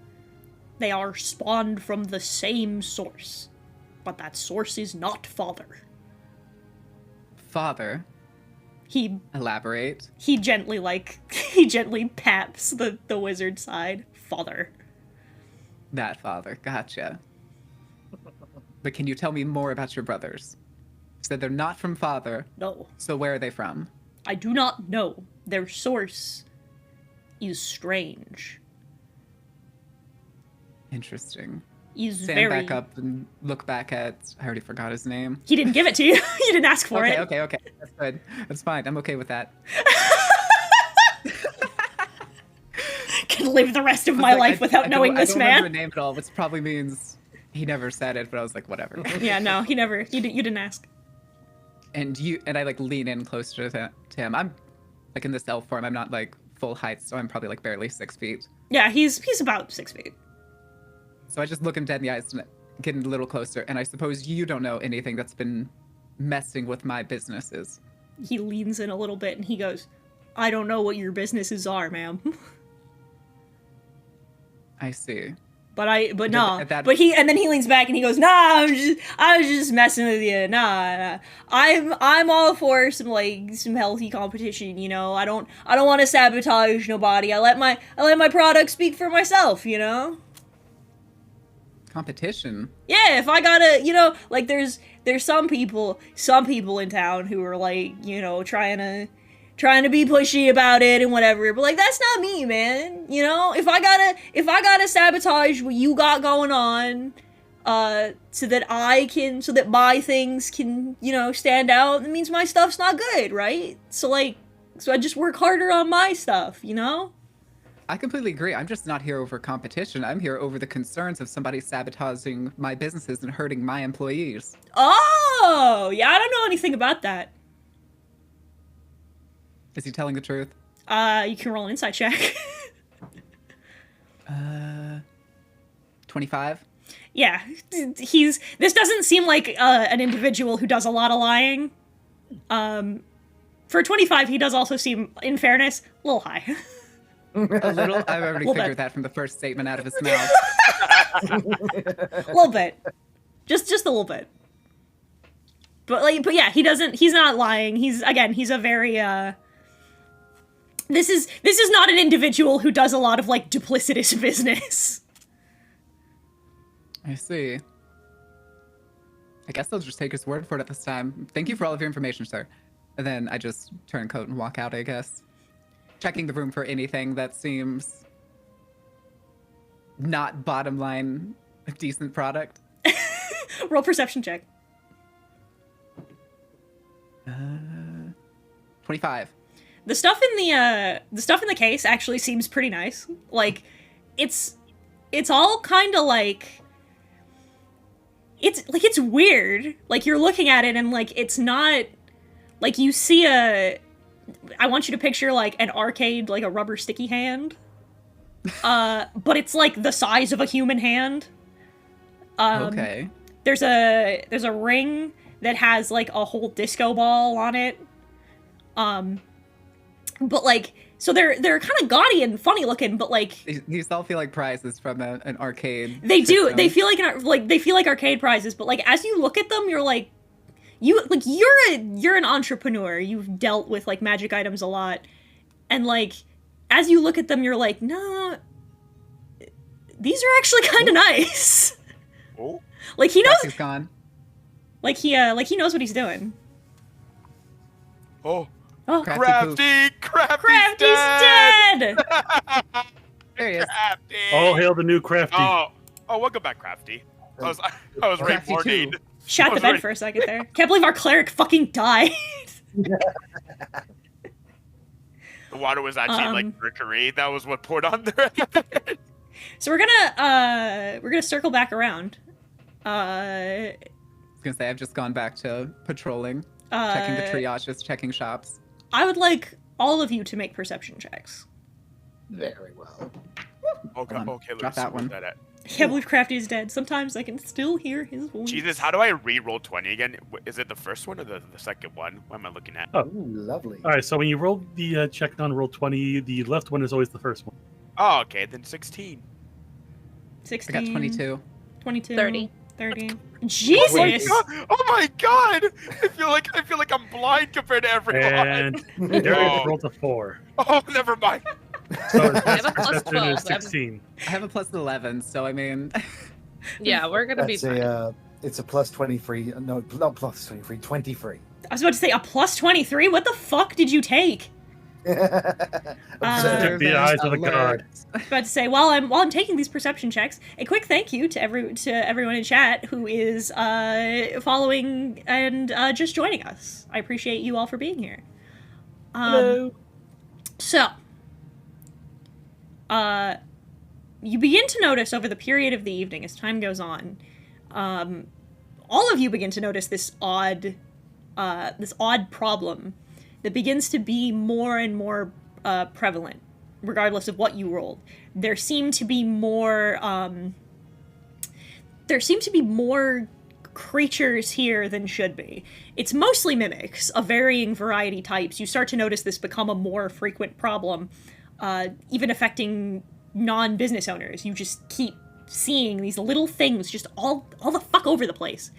They are spawned from the same source. But that source is not Father. Father? He Elaborate. He gently he gently pats the wizard's side. Father. That father, gotcha. But can you tell me more about your brothers? You said they're not from Father. No. So where are they from? I do not know. Their source is strange. Interesting. He's Stand back up and look back at... I already forgot his name. He didn't give it to you. You didn't ask for it. Okay. That's good. That's fine. I'm okay with that. Can live the rest of my life without knowing this man. I don't remember a name at all, which probably means he never said it, but I was like, whatever. Yeah, no, he never... You didn't ask. And I lean in closer to him. I'm in this elf form. I'm not full height, so I'm probably barely 6 feet. Yeah, he's about 6 feet. So I just look him dead in the eyes and get a little closer. And I suppose you don't know anything that's been messing with my businesses. he leans in a little bit and he goes, I don't know what your businesses are, ma'am. I see. But no. that- But then he leans back and he goes, nah, I was just messing with you. Nah. I'm all for some healthy competition, you know. I don't want to sabotage nobody. I let my product speak for myself, you know? Competition? Yeah, if I gotta, you know, like there's some people in town who are like, you know, trying to be pushy about it and whatever, but like that's not me, man. You know, if I gotta sabotage what you got going on, so that my things can, you know, stand out, that means my stuff's not good, right? So I just work harder on my stuff, you know? I completely agree. I'm just not here over competition. I'm here over the concerns of somebody sabotaging my businesses and hurting my employees. Oh, yeah, I don't know anything about that. Is he telling the truth? You can roll an insight check. 25? Yeah, this doesn't seem like an individual who does a lot of lying. For 25, he does also seem, in fairness, a little high. A little? I've already Little figured bit. that from the first statement out of his mouth. A little bit. Just a little bit. But yeah, he's not lying. He's a very, this is not an individual who does a lot of, duplicitous business. I see. I guess I'll just take his word for it at this time. Thank you for all of your information, sir. And then I just turn coat and walk out, I guess. Checking the room for anything that seems not bottom line a decent product. Roll perception check. 25. The stuff in the case actually seems pretty nice. Like, it's all kind of it's weird. Like, you're looking at it and it's not like you see I want you to picture an arcade, a rubber sticky hand. But it's the size of a human hand. Okay. There's a ring that has a whole disco ball on it. But so they're kind of gaudy and funny looking, but these all feel like prizes from an arcade. they do. system. They feel like arcade prizes, but as you look at them, you're you're an entrepreneur. You've dealt with magic items a lot, and as you look at them, you're no, these are actually kind of nice. Oh, He knows, He's gone. he knows what he's doing. oh, Oh, Crafty Crafty's Crafty's dead. There he is. Crafty. All hail the new Crafty. Oh, welcome back, Crafty. I was Crafty reporting. too. Shot the bed for a second there. Can't believe our cleric fucking died. The water was actually mercury. That was what poured on there. So we're gonna circle back around. I was gonna say I've just gone back to patrolling, checking the triages, checking shops. I would like all of you to make perception checks. Very well. Okay, Hold on. okay, Drop that one. I can't believe Crafty is dead. Sometimes I can still hear his voice. Jesus, how do I re-roll 20 again? Is it the first one or the second one? What am I looking at? Oh. Ooh, lovely. All right, so when you roll the check on roll 20, the left one is always the first one. Oh, okay, then 16. 16. I got 22. 22. 30. 30. Oh my Jesus! god! Oh my god! I feel like I'm blind compared to everyone. And Derek rolled a 4. Oh, never mind. So his I have a plus perception 12. is 16. I have a plus 11, so I mean, Yeah, we're gonna be That's fine. it's a plus 23. No, not plus 23. 23. I was about to say a plus 23. What the fuck did you take? Observe. The eyes of a alert. god. I was about to say while I'm taking these perception checks, a quick thank you to everyone in chat who is following and just joining us. I appreciate you all for being here. Hello. So, you begin to notice over the period of the evening as time goes on, all of you begin to notice this odd problem that begins to be more and more prevalent, regardless of what you rolled. There seem to be more creatures here than should be. It's mostly mimics of varying variety types. You start to notice this become a more frequent problem, even affecting non-business owners. You just keep seeing these little things just all the fuck over the place.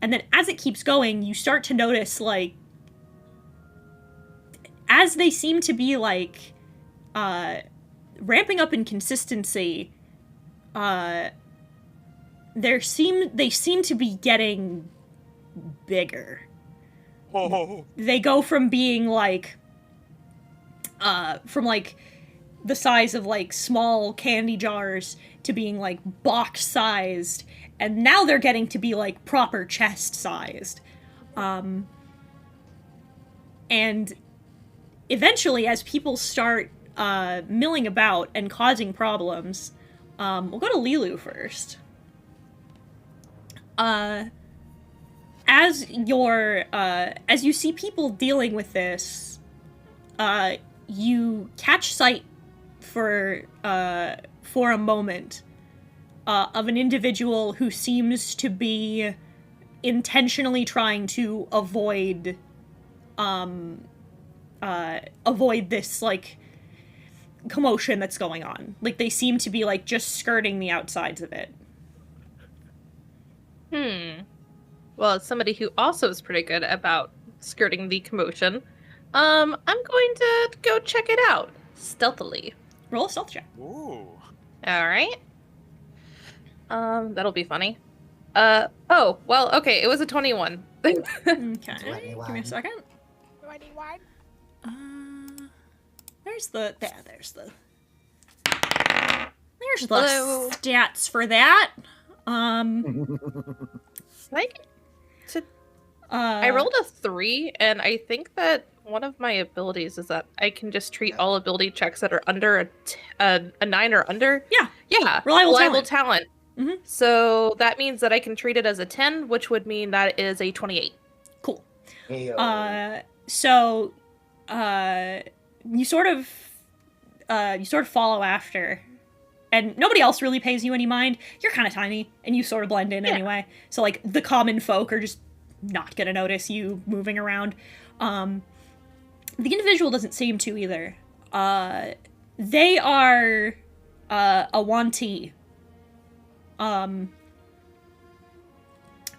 And then as it keeps going, you start to notice, like, as they seem to be, like, ramping up in consistency, they seem to be getting bigger. Oh. They go from being, like, the size of, like, small candy jars to being, like, box-sized, and now they're getting to be, like, proper chest-sized. And eventually, as people start milling about and causing problems, we'll go to Lilu first. As you see people dealing with this, you catch sight for a moment of an individual who seems to be intentionally trying to avoid this, like, commotion that's going on. Like, they seem to be, like, just skirting the outsides of it. Well, as somebody who also is pretty good about skirting the commotion, I'm going to go check it out stealthily. Roll a stealth check. Ooh. All right. That'll be funny. Oh, well, okay, it was a 21. Okay. 21. Give me a second. 21. There's the Hello. stats for that. Like, I rolled a 3, and I think that one of my abilities is that I can just treat all ability checks that are under a 9 or under. Yeah. Reliable talent. Mhm. So that means that I can treat it as a 10, which would mean that is a 28. Cool. Heyo. So, you sort of follow after, and nobody else really pays you any mind. You're kind of tiny, and you sort of blend in anyway. So, like, the common folk are just not gonna notice you moving around. The individual doesn't seem to either. They are a Wanti.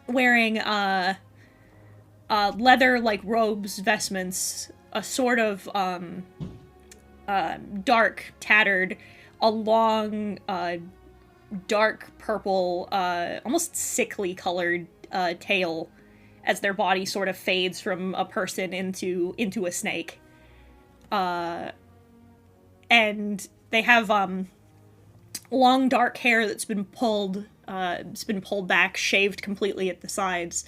Wearing leather, like, robes, vestments, a sort of dark, tattered, a long, dark purple, almost sickly colored tail, as their body sort of fades from a person into a snake. And they have long dark hair that's been pulled back, shaved completely at the sides.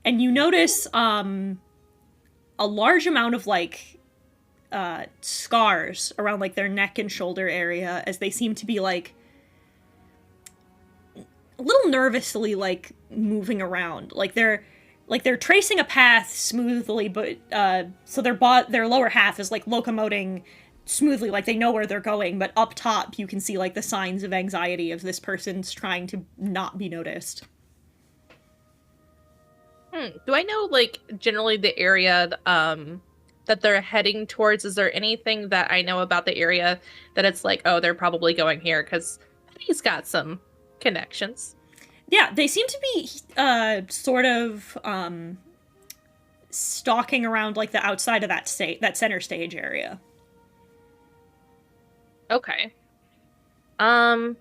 And you notice a large amount of, like, scars around, like, their neck and shoulder area, as they seem to be, like, a little nervously, like, moving around. Like they're tracing a path smoothly, but so their lower half is, like, locomoting smoothly, like they know where they're going, but up top you can see, like, the signs of anxiety of this person's trying to not be noticed. Do I know, like, generally the area that they're heading towards? Is there anything that I know about the area that it's like, oh, they're probably going here? Because he's got some connections. Yeah, they seem to be sort of stalking around, like, the outside of that center stage area. Okay. And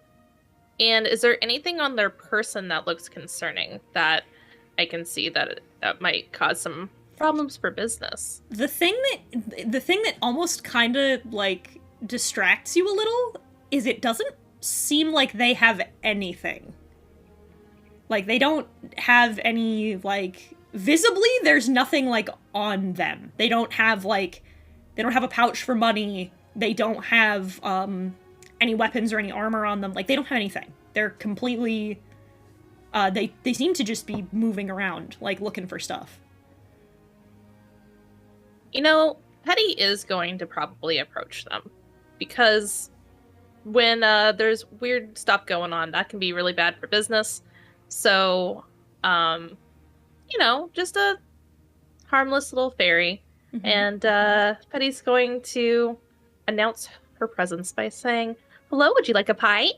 is there anything on their person that looks concerning that I can see that might cause some problems for business? The thing that almost kind of, like, distracts you a little is it doesn't seem like they have anything. Like, they don't have any, like, visibly there's nothing, like, on them. They don't have a pouch for money. They don't have any weapons or any armor on them. Like, they don't have anything. They're completely they seem to just be moving around, like, looking for stuff. You know, Hetty is going to probably approach them, because when there's weird stuff going on, that can be really bad for business. So Just a harmless little fairy. Mhm. And Petty's going to announce her presence by saying, "Hello, would you like a pie?"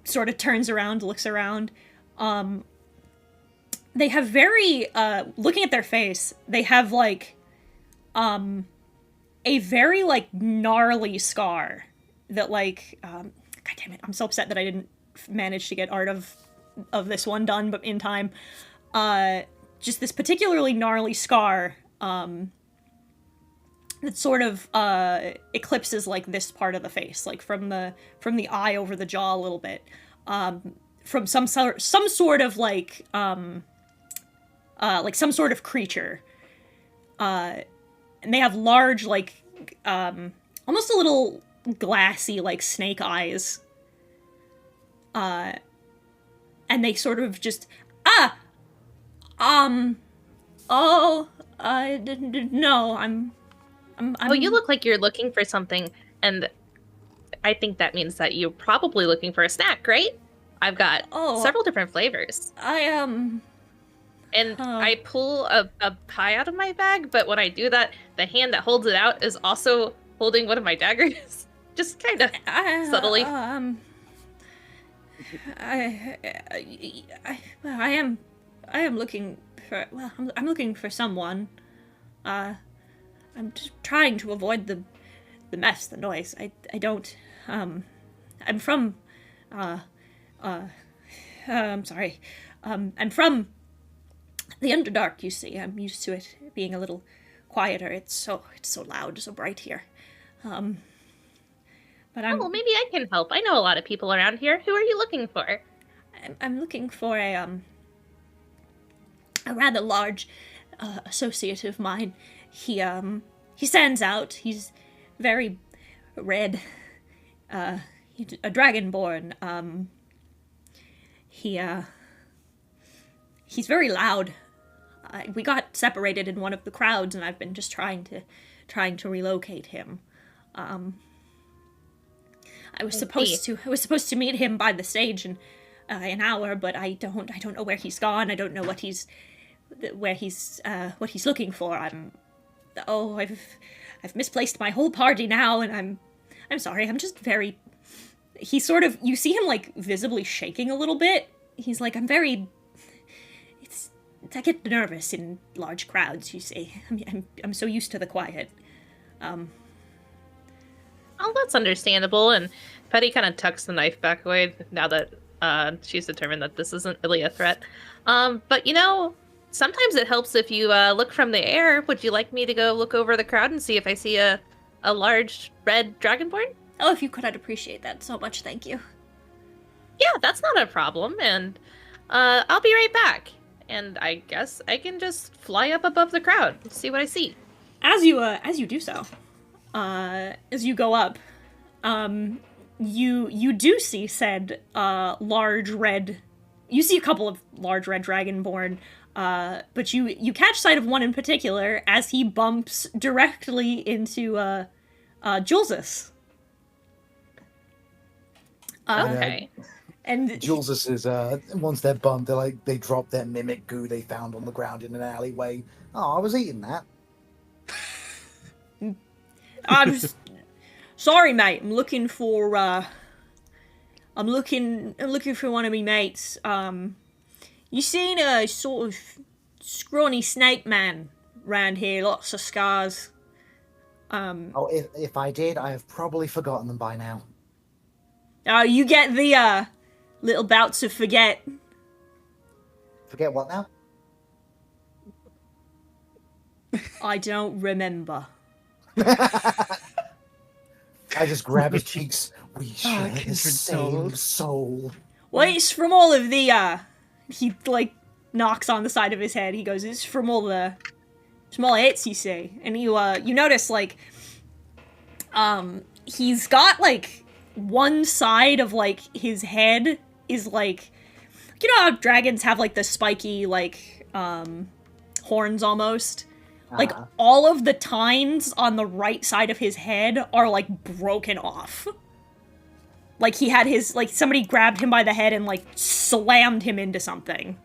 Sort of turns around, looks around. They have very, looking at their face, they have, like, a very, like, gnarly scar that, like, God damn it, I'm so upset that I didn't manage to get art of this one done, but in time. Just this particularly gnarly scar, that sort of eclipses like this part of the face, like from the eye over the jaw a little bit, from some sort of like some sort of creature, and they have large like almost a little glassy like snake eyes, and they sort of just no, I'm Oh, you look like you're looking for something, and I think that means that you're probably looking for a snack, right? I've got several different flavors. And I pull a pie out of my bag, but when I do that, the hand that holds it out is also holding one of my daggers. Just kind of subtly. I am looking for, well, I'm looking for someone. I'm just trying to avoid the mess, the noise. I don't, I'm from, I'm sorry. I'm from the Underdark, you see. I'm used to it being a little quieter. It's so loud, so bright here. But well, maybe I can help. I know a lot of people around here. Who are you looking for? I'm looking for a rather large associate of mine. He stands out. He's very red. He's a dragonborn. He's very loud. We got separated in one of the crowds, and I've been just trying to relocate him. I was supposed to meet him by the stage in an hour, but I don't know where he's gone. I don't know what he's looking for. I've misplaced my whole party now, and I'm sorry. I'm just very. He sort of, you see him like visibly shaking a little bit. He's like, I get nervous in large crowds. You see, I'm so used to the quiet. Oh, that's understandable. And Petty kind of tucks the knife back away now that she's determined that this isn't really a threat. But sometimes it helps if you look from the air. Would you like me to go look over the crowd and see if I see a large red dragonborn? Oh, if you could, I'd appreciate that so much. Thank you. Yeah, that's not a problem. And I'll be right back. And I guess I can just fly up above the crowd and see what I see. As you do so, as you go up, you do see said large red. You see a couple of large red dragonborn, but you catch sight of one in particular as he bumps directly into Julzus. Okay. And Julzus is once they're bumped, they drop their mimic goo they found on the ground in an alleyway. Oh, I was eating that. I'm just sorry, mate. I'm looking for I'm looking for one of me mates. You seen a sort of scrawny snake man round here? Lots of scars. Oh, if I did, I have probably forgotten them by now. You get the little bouts of forget. Forget what now? I don't remember. I just grab his cheeks. We share the kindred same souls. soul. Well, it's from all of the he like knocks on the side of his head. He goes, "It's from all the small hits you see." And you notice like he's got like one side of like his head is like, you know how dragons have like the spiky like horns almost? Like, all of the tines on the right side of his head are, like, broken off. Like he had his, like somebody grabbed him by the head and like slammed him into something.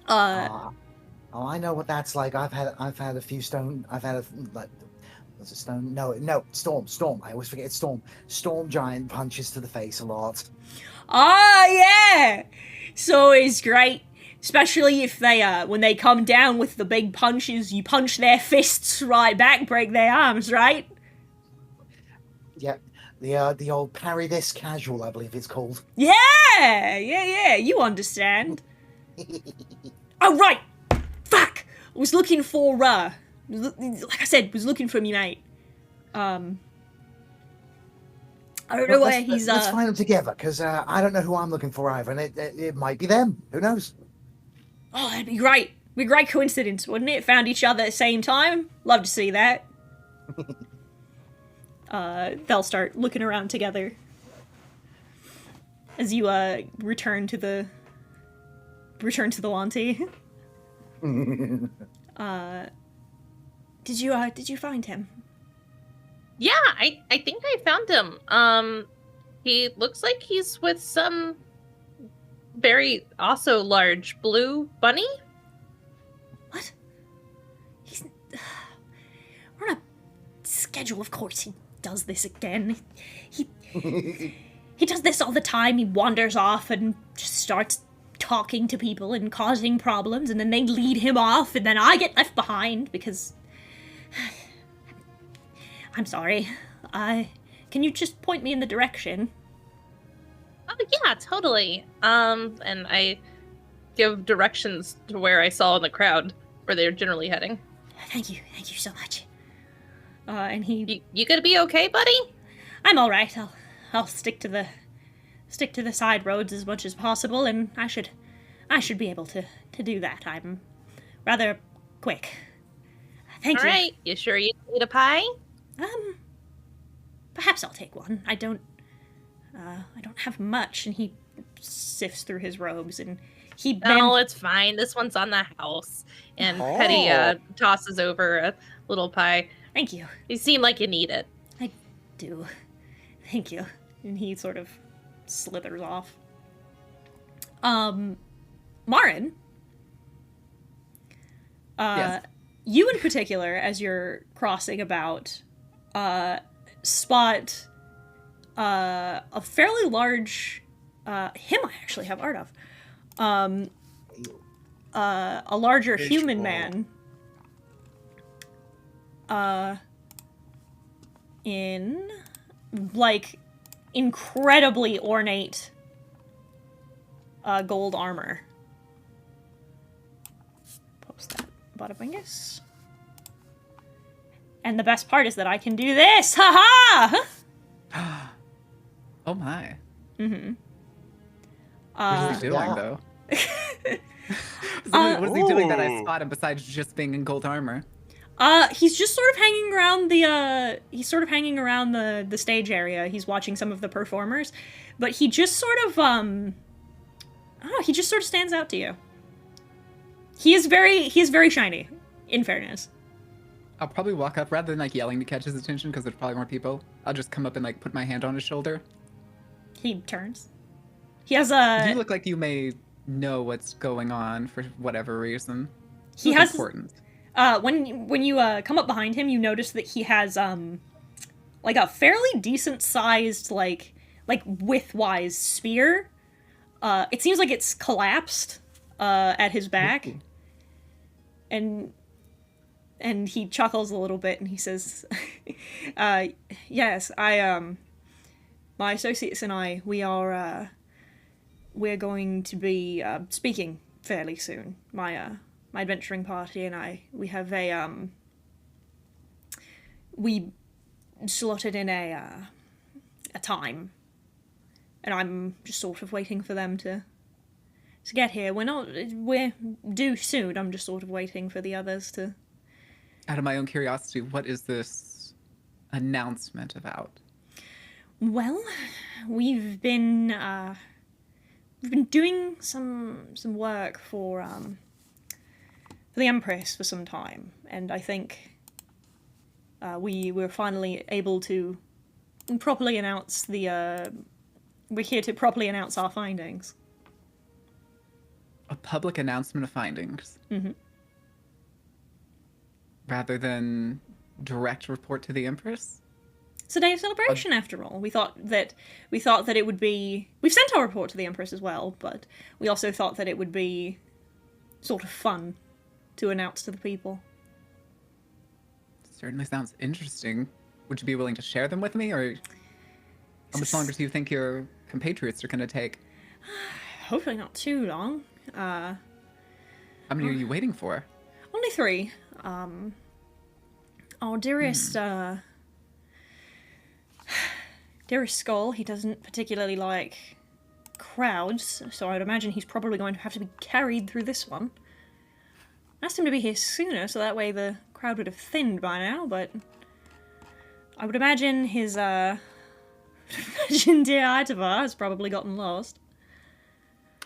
Oh, I know what that's like. I've had a few stone. I've had was it stone? No, storm. I always forget it's storm. Storm giant punches to the face a lot. Ah, yeah! So it's great. Especially if they, when they come down with the big punches, you punch their fists right back, break their arms, right? Yeah, the old parry this casual, I believe it's called. Yeah, you understand. Oh, right! Fuck! I was looking for, like I said, was looking for me, mate. I don't know where he's, Let's find them together, because I don't know who I'm looking for either, and it might be them. Who knows? Oh, that'd be great. Be a great coincidence, wouldn't it? Found each other at the same time. Love to see that. They'll start looking around together as you return to the Lanty. Did you find him? Yeah, I think I found him. He looks like he's with some very also large blue bunny. What? We're on a schedule, of course. He does this again. He does this all the time. He wanders off and just starts talking to people and causing problems, and then they lead him off, and then I get left behind because I'm sorry. Can you just point me in the direction? Oh yeah, totally. And I give directions to where I saw in the crowd where they're generally heading. Thank you so much. And he, You gonna be okay, buddy? I'm all right. I'll stick to the side roads as much as possible, and I should be able to do that. I'm rather quick. Thank you. All right. You sure you need a pie? Perhaps I'll take one. I don't have much. And he sifts through his robes, and he. No, it's fine. This one's on the house. And Petty tosses over a little pie. Thank you. You seem like you need it. I do. Thank you. And he sort of slithers off. Marin. Yes. You in particular, as you're crossing about, spot a fairly large him I actually have art of. A larger human man. In like incredibly ornate gold armor. Post that buttabingus. And the best part is that I can do this! Haha! Oh my. Mm-hmm. What is he doing, Yeah. though? What is he doing that I spot him besides just being in gold armor? He's just sort of hanging around the stage area. He's watching some of the performers, but he just sort of I don't know, he just sort of stands out to you. He is very shiny, in fairness. I'll probably walk up rather than like yelling to catch his attention because there's probably more people. I'll just come up and like put my hand on his shoulder. He turns. He has a. You look like you may know what's going on for whatever reason. He It's has important. When you come up behind him, you notice that he has like a fairly decent sized like width-wise spear. It seems like it's collapsed at his back. Ooh. And he chuckles a little bit and he says, yes, my associates and I, we're going to be speaking fairly soon. My adventuring party and I, we have we slotted in a time, and I'm just sort of waiting for them to get here. We're due soon. I'm just sort of waiting for the others to. Out of my own curiosity, what is this announcement about? Well, we've been doing some work for the Empress for some time, and I think we were finally able to properly announce the, we're here to properly announce our findings. A public announcement of findings. Mm-hmm. Rather than direct report to the Empress? It's a day of celebration, after all. We thought that it would be... We've sent our report to the Empress as well, but we also thought that it would be sort of fun to announce to the people. Certainly sounds interesting. Would you be willing to share them with me, or how much longer do you think your compatriots are going to take? Hopefully not too long. How many are you waiting for? Only 3. Our dearest, dearest Skull, he doesn't particularly like crowds, so I'd imagine he's probably going to have to be carried through this one. I asked him to be here sooner, so that way the crowd would have thinned by now, but I would imagine his, dear Itavar has probably gotten lost.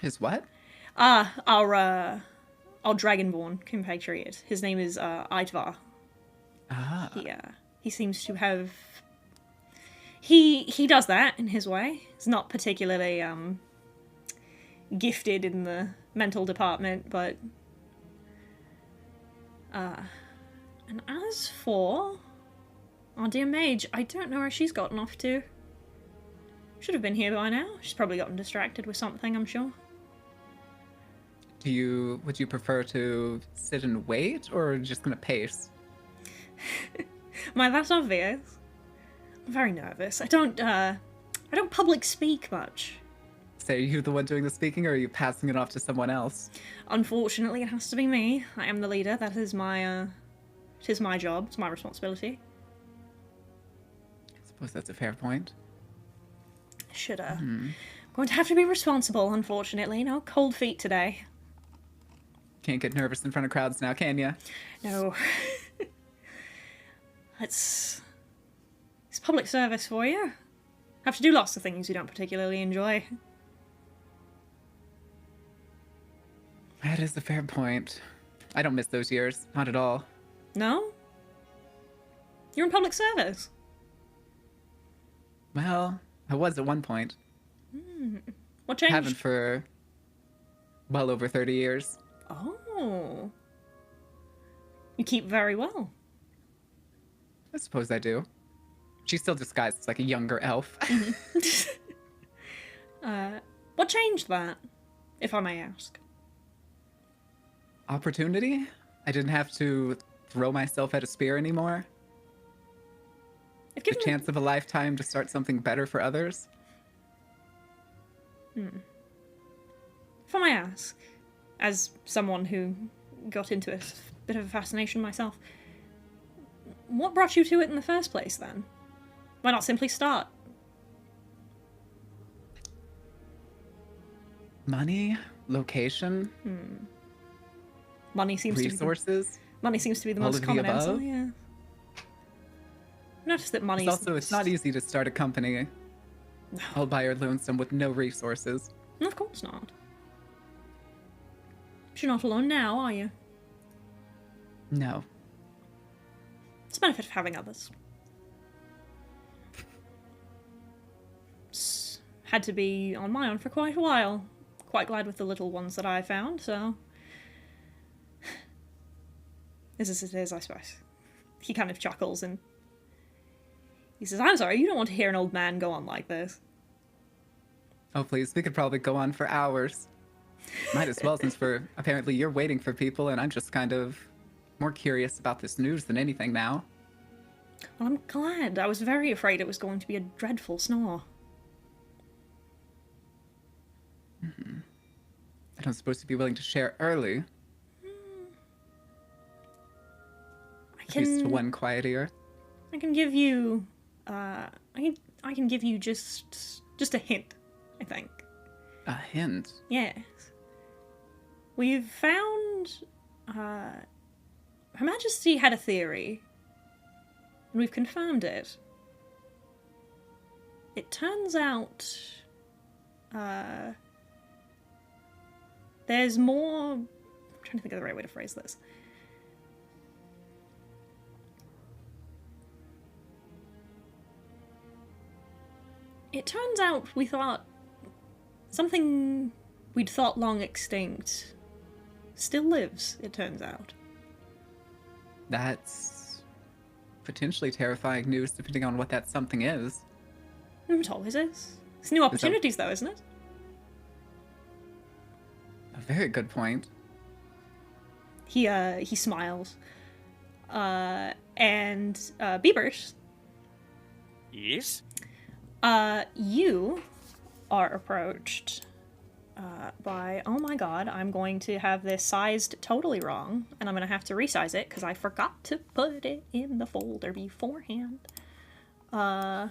His what? Our Dragonborn compatriot. His name is, Itavar. Ah. He seems to have... He does that in his way. He's not particularly, gifted in the mental department, but... And as for our dear mage, I don't know where she's gotten off to. Should have been here by now. She's probably gotten distracted with something, I'm sure. Would you prefer to sit and wait, or just gonna pace? That's obvious. I'm very nervous. I don't public speak much. So are you the one doing the speaking, or are you passing it off to someone else? Unfortunately, it has to be me. I am the leader. That is my, it is my job. It's my responsibility. I suppose that's a fair point. Should, going to have to be responsible, unfortunately. No cold feet today. Can't get nervous in front of crowds now, can ya? No. It's public service for you. Have to do lots of things you don't particularly enjoy. That is a fair point. I don't miss those years. Not at all. No? You're in public service. Well, I was at one point. What changed? Haven't for well over 30 years. Oh. You keep very well. I suppose I do. She's still disguised as like a younger elf. What changed that, if I may ask? Opportunity? I didn't have to throw myself at a spear anymore. I've The given chance of a lifetime to start something better for others. If I may ask, as someone who got into a bit of a fascination myself, what brought you to it in the first place, then? Why not simply start? Money, location, Money seems resources. Money seems to be the all most of the common above? answer, yeah. Notice that money It's not easy to start a company all by your lonesome with no resources. Of course not. But you're not alone now, are you? No. It's the benefit of having others. Had to be on my own for quite a while. Quite glad with the little ones that I found, so... This is it is, I suppose. He kind of chuckles and... He says, I'm sorry, you don't want to hear an old man go on like this. Oh, please, we could probably go on for hours. Might as well, since apparently you're waiting for people, and I'm just kind of more curious about this news than anything now. Well, I'm glad. I was very afraid it was going to be a dreadful snore. I don't suppose you'd be willing to share early. At least to one quiet ear. I can give you, I can give you just a hint, I think. A hint? Yes. We've found, Her Majesty had a theory, and we've confirmed it. It turns out, there's more... I'm trying to think of the right way to phrase this. It turns out we thought something we'd thought long extinct still lives, it turns out. That's potentially terrifying news, depending on what that something is. It always is. It's new opportunities, though, isn't it? A very good point. He smiles. And Beavers, Yes? you are approached by, oh my god, I'm going to have this sized totally wrong, and I'm going to have to resize it because I forgot to put it in the folder beforehand. By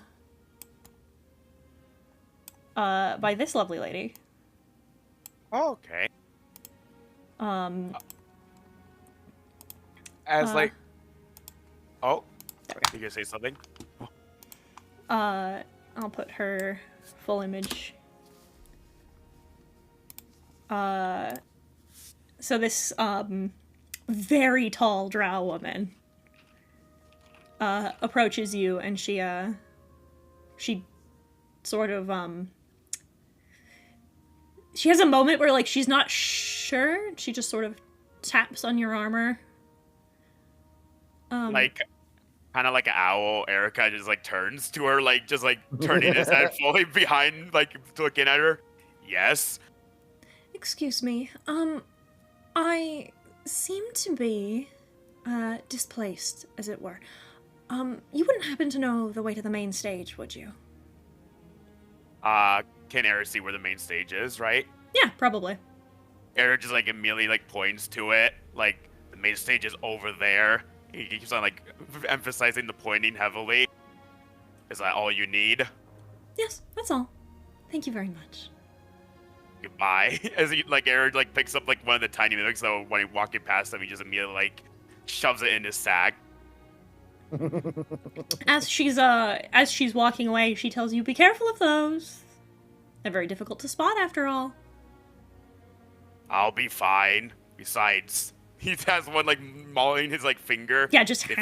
this lovely lady. Okay. As Uh, like... Oh, There you gonna say something? I'll put her full image. So this, very tall drow woman, approaches you, and she sort of, she has a moment where, like, she's not sure. She just sort of taps on your armor. Like, kind of like an owl, Erica just, like, turns to her, like, just, like, turning his head fully behind, like, looking at her. Yes? Excuse me, I seem to be, displaced, as it were. You wouldn't happen to know the way to the main stage, would you? Can Eric see where the main stage is, right? Yeah, probably. Eric just, like, immediately, like, points to it, like, the main stage is over there. He keeps on, like, emphasizing the pointing heavily. Is that all you need? Yes, that's all. Thank you very much. Goodbye. As he, like, Eric, like, picks up, like, one of the tiny mimics, so when he walking past him, he just immediately, like, shoves it in his sack. As she's walking away, she tells you, be careful of those. They're very difficult to spot, after all. I'll be fine. Besides, he has one, like, mauling his, like, finger. Yeah, just... It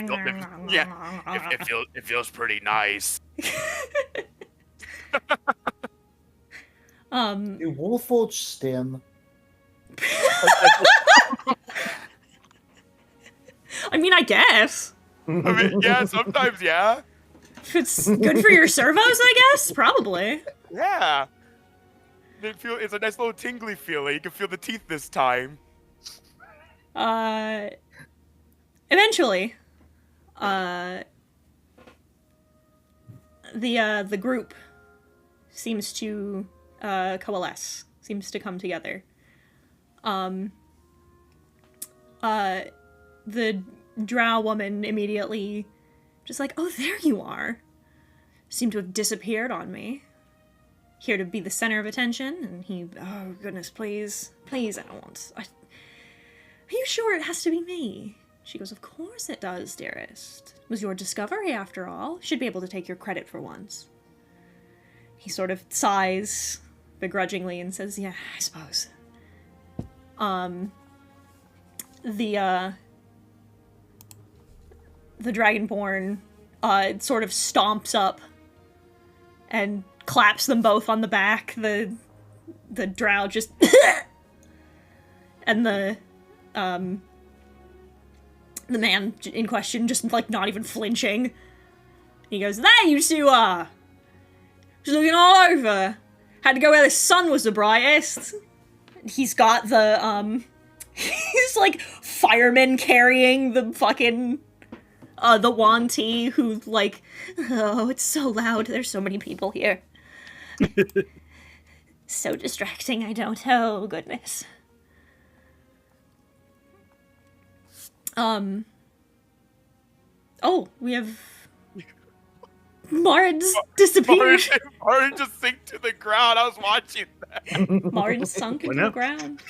feels pretty nice. Do Warforged stim? I mean, I guess. I mean, yeah, sometimes, yeah. If it's good for your servos, I guess? Probably. Yeah. It's a nice little tingly feeling. You can feel the teeth this time. Eventually, the group seems to, coalesce, seems to come together. The drow woman immediately just like, oh, there you are. Seem to have disappeared on me. Here to be the center of attention, and he, oh goodness, please, please, I don't want, are you sure it has to be me? She goes, of course it does, dearest. It was your discovery, after all. Should be able to take your credit for once. He sort of sighs begrudgingly and says, yeah, I suppose. The Dragonborn, sort of stomps up and claps them both on the back. The drow just and the man in question just, like, not even flinching. He goes, there you two are! Just looking all over. Had to go where the sun was the brightest. He's got the, he's, like, firemen carrying the fucking, the Wanti, who, like, oh, it's so loud, there's so many people here. So distracting, I don't, oh, goodness. Oh, we have... Marin's disappeared. Marin just sank to the ground. I was watching that. Marin sunk into the ground.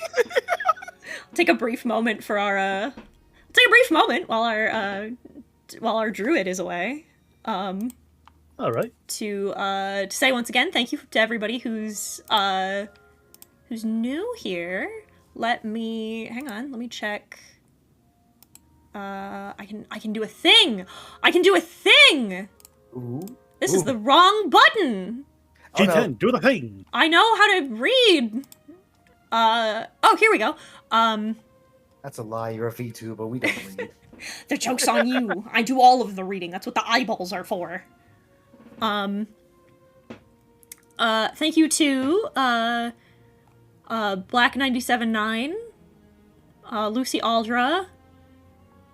Take a brief moment for our, take a brief moment while our druid is away. All right. To say once again, thank you to everybody who's new here. Let me, hang on, let me check. I can do a thing! I can do a thing! Ooh. This is the wrong button! Oh, no. G10, do the thing. I know how to read. Oh, here we go. That's a lie. You're a VTuber. We don't read. The joke's on you. I do all of the reading. That's what the eyeballs are for. Thank you to, Black979, Lucy Aldra,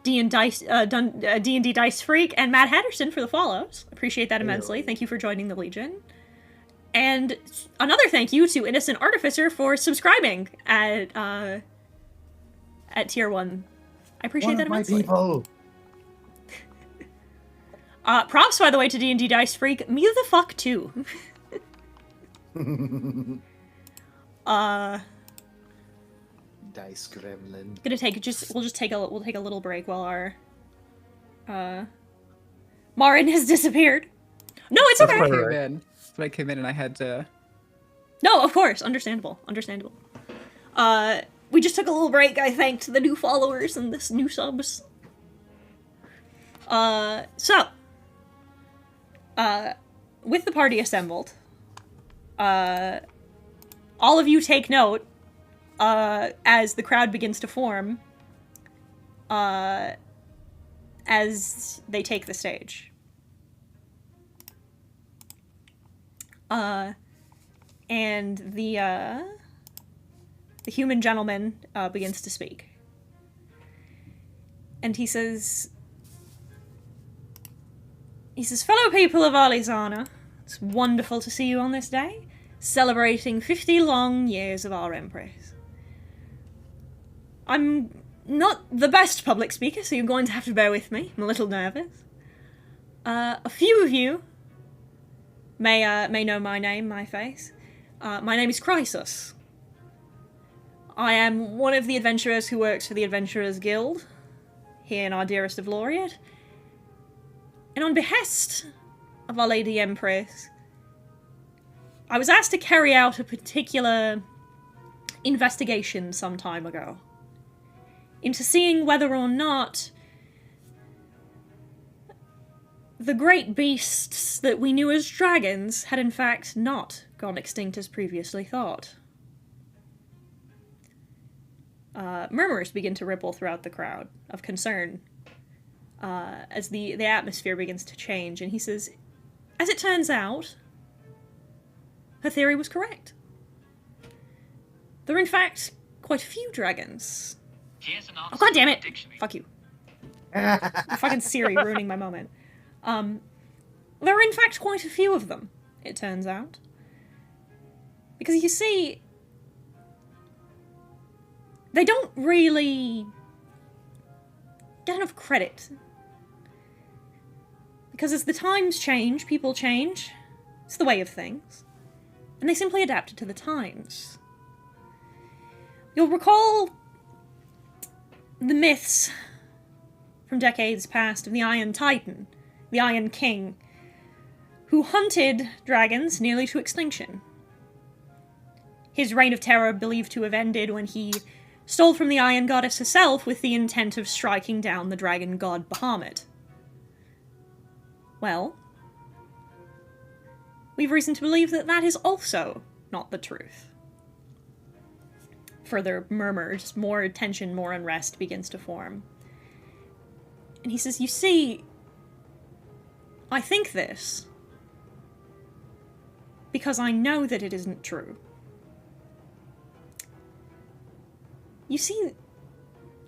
D&D Dice Freak, and Matt Hatterson for the follows. Appreciate that immensely. Thank you for joining the Legion. And another thank you to Innocent Artificer for subscribing at tier 1. I appreciate that immensely. People. Props, by the way, to D&D Dice Freak. Me the fuck too. Dice gremlin. We'll take a little break while our Marin has disappeared. No, it's okay. I came in and I had to. No, of course, understandable. We just took a little break. I thanked the new followers and this new subs. With the party assembled, all of you take note, as the crowd begins to form, as they take the stage. And the human gentleman begins to speak. And he says, fellow people of Alizana, it's wonderful to see you on this day, celebrating 50 long years of our Empress. I'm not the best public speaker, so you're going to have to bear with me. I'm a little nervous. A few of you may know my name, my face. My name is Chrysos. I am one of the adventurers who works for the Adventurers Guild, here in our dearest of Laureate. And on behest of Our Lady Empress, I was asked to carry out a particular investigation some time ago into seeing whether or not the great beasts that we knew as dragons had in fact not gone extinct as previously thought. Murmurs begin to ripple throughout the crowd of concern as the atmosphere begins to change, and he says, as it turns out, her theory was correct. There are in fact quite a few dragons. Oh, god damn it! Fuck you. Fucking Siri ruining my moment. There are in fact quite a few of them, it turns out. Because you see, they don't really get enough credit. Because as the times change, people change. It's the way of things. And they simply adapted to the times. You'll recall the myths from decades past of the Iron Titan, the Iron King, who hunted dragons nearly to extinction. His reign of terror believed to have ended when he stole from the Iron Goddess herself with the intent of striking down the dragon god Bahamut. Well, we've reason to believe that that is also not the truth. Further murmurs, more tension, more unrest begins to form. And he says, you see, I think this because I know that it isn't true. You see,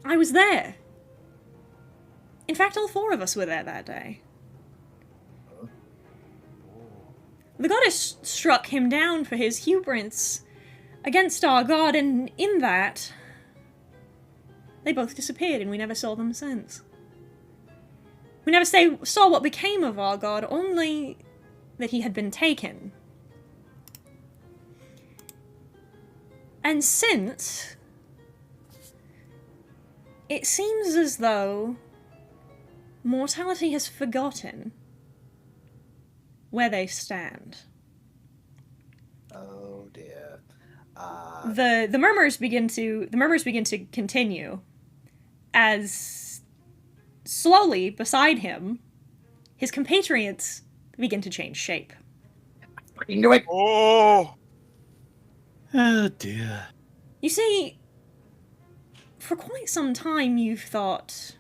I was there. In fact, all four of us were there that day. The goddess struck him down for his hubris against our god, and in that, they both disappeared and we never saw them since. We never saw what became of our god, only that he had been taken. And since, it seems as though mortality has forgotten where they stand. Oh dear. The murmurs begin to continue as slowly beside him his compatriots begin to change shape. fucking knew it. Oh. Oh dear. You see, for quite some time you've thought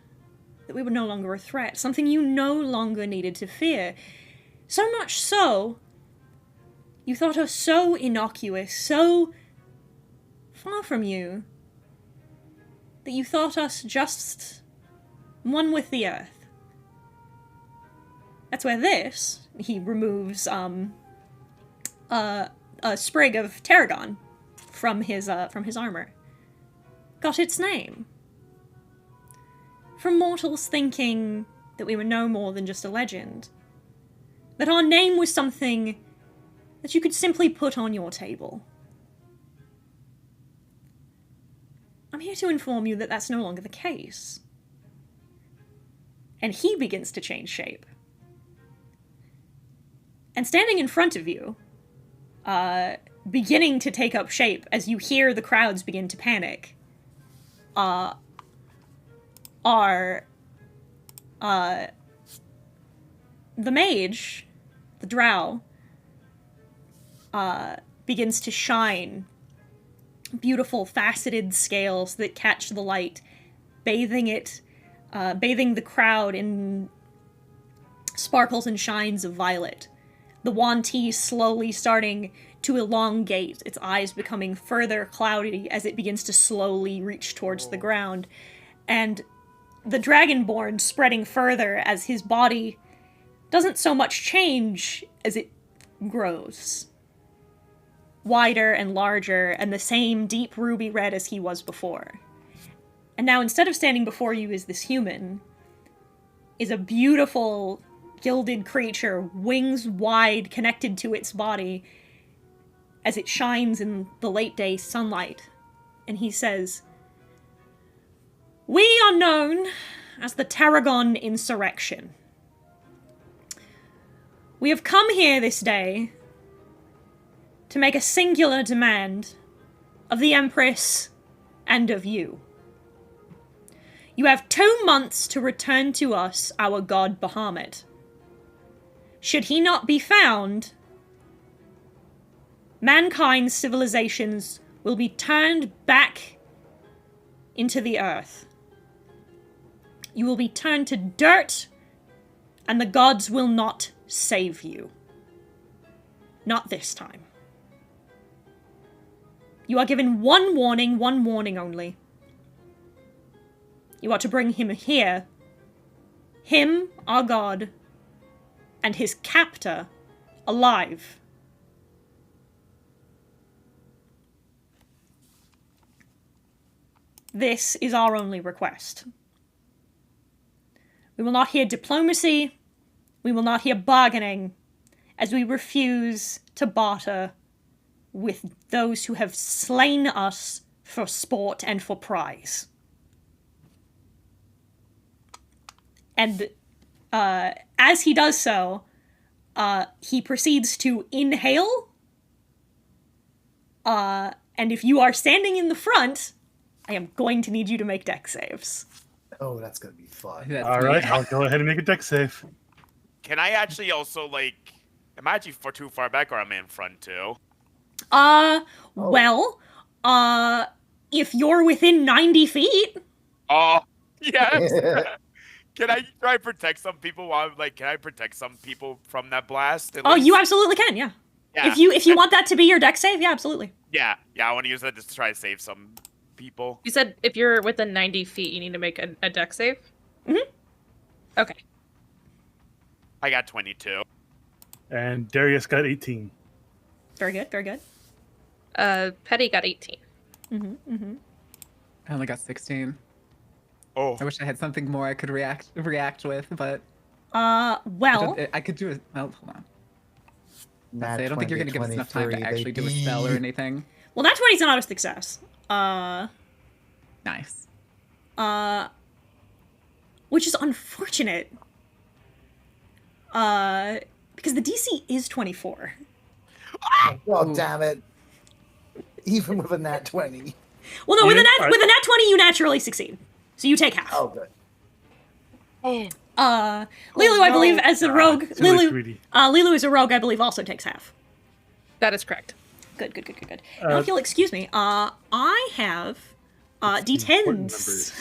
that we were no longer a threat, something you no longer needed to fear. So much so, you thought us so innocuous, so far from you, that you thought us just one with the earth. That's where this, he removes a sprig of Tarragon from his armor, got its name. From mortals thinking that we were no more than just a legend. That our name was something that you could simply put on your table. I'm here to inform you that that's no longer the case. And he begins to change shape. And standing in front of you, beginning to take up shape as you hear the crowds begin to panic, are the mage, the drow, begins to shine beautiful faceted scales that catch the light, bathing the crowd in sparkles and shines of violet. The Wanti slowly starting to elongate, its eyes becoming further cloudy as it begins to slowly reach towards the ground. And the Dragonborn spreading further as his body doesn't so much change as it grows. Wider and larger, and the same deep ruby red as he was before. And now, instead of standing before you as this human, is a beautiful gilded creature, wings wide, connected to its body, as it shines in the late day sunlight. And he says, "We are known as the Tarragon Insurrection. We have come here this day to make a singular demand of the Empress and of you. You have 2 months to return to us our god Bahamut. Should he not be found, mankind's civilizations will be turned back into the earth. You will be turned to dirt, and the gods will not save you. Not this time. You are given one warning only. You are to bring him here, him, our god, and his captor, alive. This is our only request. We will not hear diplomacy, we will not hear bargaining, as we refuse to barter with those who have slain us for sport and for prize." And as he does so, he proceeds to inhale. And if you are standing in the front, I am going to need you to make dex saves. Oh, that's gonna be fun. All right, I'll go ahead and make a dex save. Can I actually also, like... Am I actually too far back, or am I in front, too? Well, if you're within 90 feet... Oh, yes! Can I try to protect some people while, like, can I protect some people from that blast? Oh, you absolutely can, yeah. Yeah. If you want that to be your dex save, yeah, absolutely. Yeah, I want to use that just to try to save some people. You said if you're within 90 feet, you need to make a dex save? Mm-hmm. Okay. I got 22. And Darius got 18. Very good, very good. Petty got 18. Mm-hmm, mm-hmm. I only got 16. Oh. I wish I had something more I could react with, but well... I could do it. Well, hold on. Nat I don't think you're going to give us enough time to 23, actually do a spell or baby. anything. Well, that's 20's not a success. Nice. Which is unfortunate. Because the DC is 24. Oh, damn it. Even with a nat 20. Well, no, with a Yeah, nat 20, you naturally succeed. So you take half. Oh, good. Lilu, I believe, as a rogue... Silly Lilu, sweetie. Lilu as a rogue, I believe, also takes half. That is correct. Good. Now, if you'll excuse me, I have Important D10s.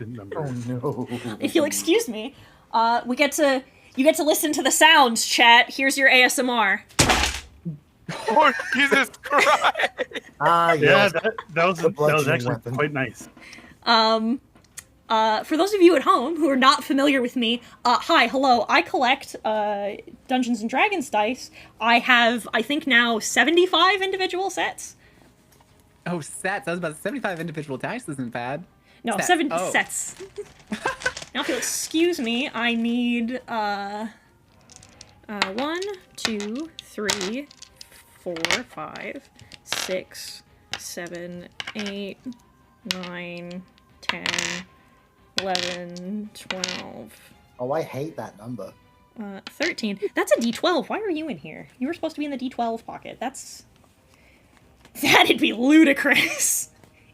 numbers. Oh no. If you'll excuse me, you get to listen to the sounds, chat. Here's your ASMR. Oh, Jesus Christ! Ah, Yeah, yes. that was bludgeoning actually weapon. quite nice. For those of you at home who are not familiar with me, hi, hello. I collect Dungeons and Dragons dice. I have, I think now, 75 individual sets. Oh, sets. I was about 75 individual dice isn't bad. No, Sets. 7 Oh. sets. Now, if you'll excuse me, I need 1, 2, 3, 4, 5, 6, 7, 8, 9, 10, 11, 12, Oh, I hate that number. 13. That's a D12. Why are you in here? You were supposed to be in the D12 pocket. That'd be ludicrous.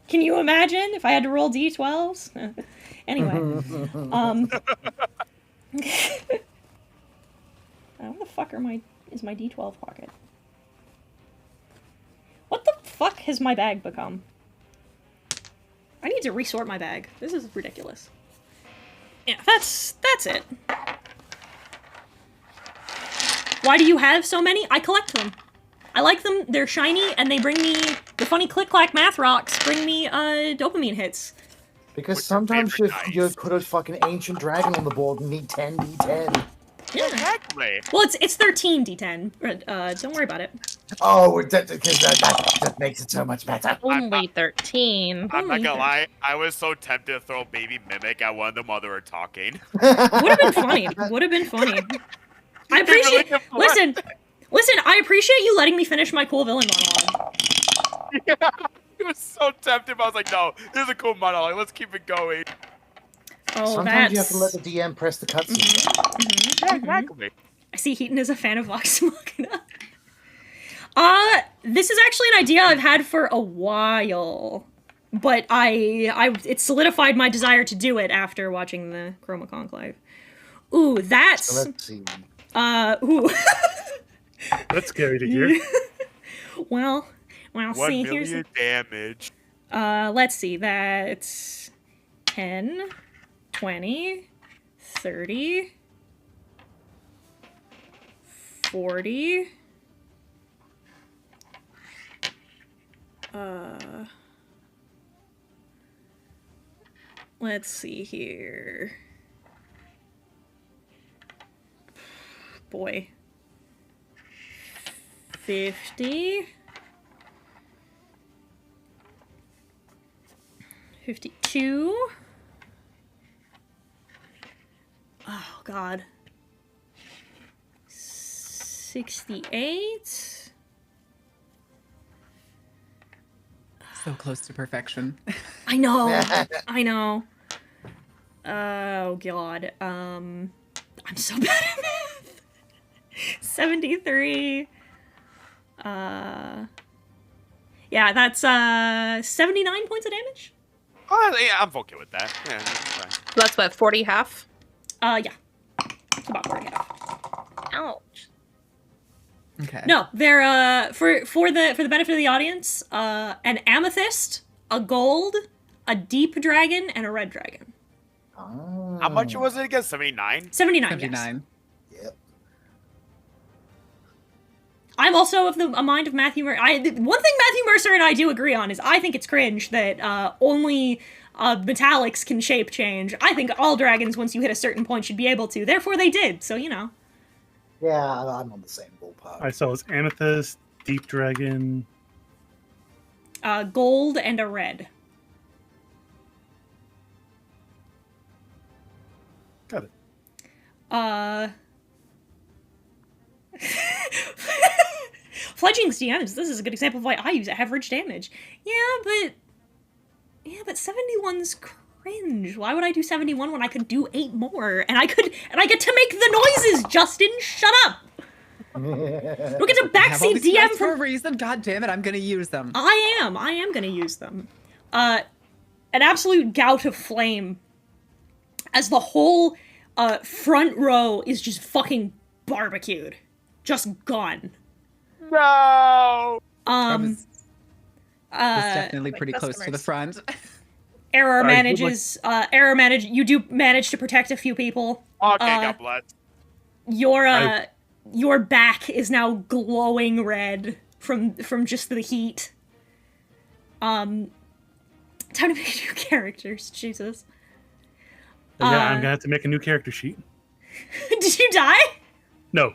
Can you imagine if I had to roll D12s? Anyway. What the fuck is my D12 pocket? What the fuck has my bag become? I need to resort my bag. This is ridiculous. Yeah, that's it. Why do you have so many? I collect them. I like them. They're shiny, and they bring me the funny click-clack math rocks. Bring me dopamine hits. Because What's your sometimes favorite dice? you put a fucking ancient dragon on the board and need 10 d10. Yeah. Exactly. Well, it's 13 D10. Don't worry about it. Oh, that makes it so much better. Only 13. I'm not Holy gonna lie, I was so tempted to throw baby mimic at one of them while they were talking. Would have been funny. Would have been funny. I appreciate. Listen. I appreciate you letting me finish my cool villain monologue. Yeah, I was so tempted, but I was like, no, this is a cool monologue. Let's keep it going. Oh, Sometimes that's. you have to let the DM press the cutscene. Yeah, exactly. I see Heaton is a fan of Vox Machina. This is actually an idea I've had for a while, but it solidified my desire to do it after watching the Chroma Conclave. Ooh, that's. So let's see. Ooh. That's scary to hear. Well, 1 see, million damage. let's see, that's 10, 20, 30, 40, let's see here. Boy. 50. 52. Oh, God. 68. So close to perfection. I know. I know. Oh, God. I'm so bad at math. 73. Yeah, that's 79 points of damage. Oh, yeah, I'm okay with that. Yeah, that's fine. That's what, 40 half? Yeah. It's about 40 half. Ouch. Okay. No, they're for the benefit of the audience, an amethyst, a gold, a deep dragon, and a red dragon. How much was it again? 79? 79. 79. Yep. I'm also of a mind of Matthew Mercer. One thing Matthew Mercer and I do agree on is I think it's cringe that only metallics can shape change. I think all dragons, once you hit a certain point, should be able to. Therefore, they did. So, you know. Yeah, I'm on the same ballpark. I saw it was amethyst, deep dragon. Gold and a red. Got it. Fledgling's DMs. This is a good example of why I use average damage. Yeah, but 71's cringe. Why would I do 71 when I could do 8 more? And I get to make the noises, Justin! Shut up! Don't get to I have all backseat these DM dice for a from... reason. God damn it, I'm gonna use them. I am gonna use them. An absolute gout of flame as the whole front row is just fucking barbecued. Just gone. No. I Um, was definitely my pretty close to the customers. front. Error I would manages. Error manage. You do manage to protect a few people. Okay, God bless. Your back is now glowing red from just the heat. Time to make new characters. Jesus. Yeah, I'm gonna have to make a new character sheet. Did you die? No.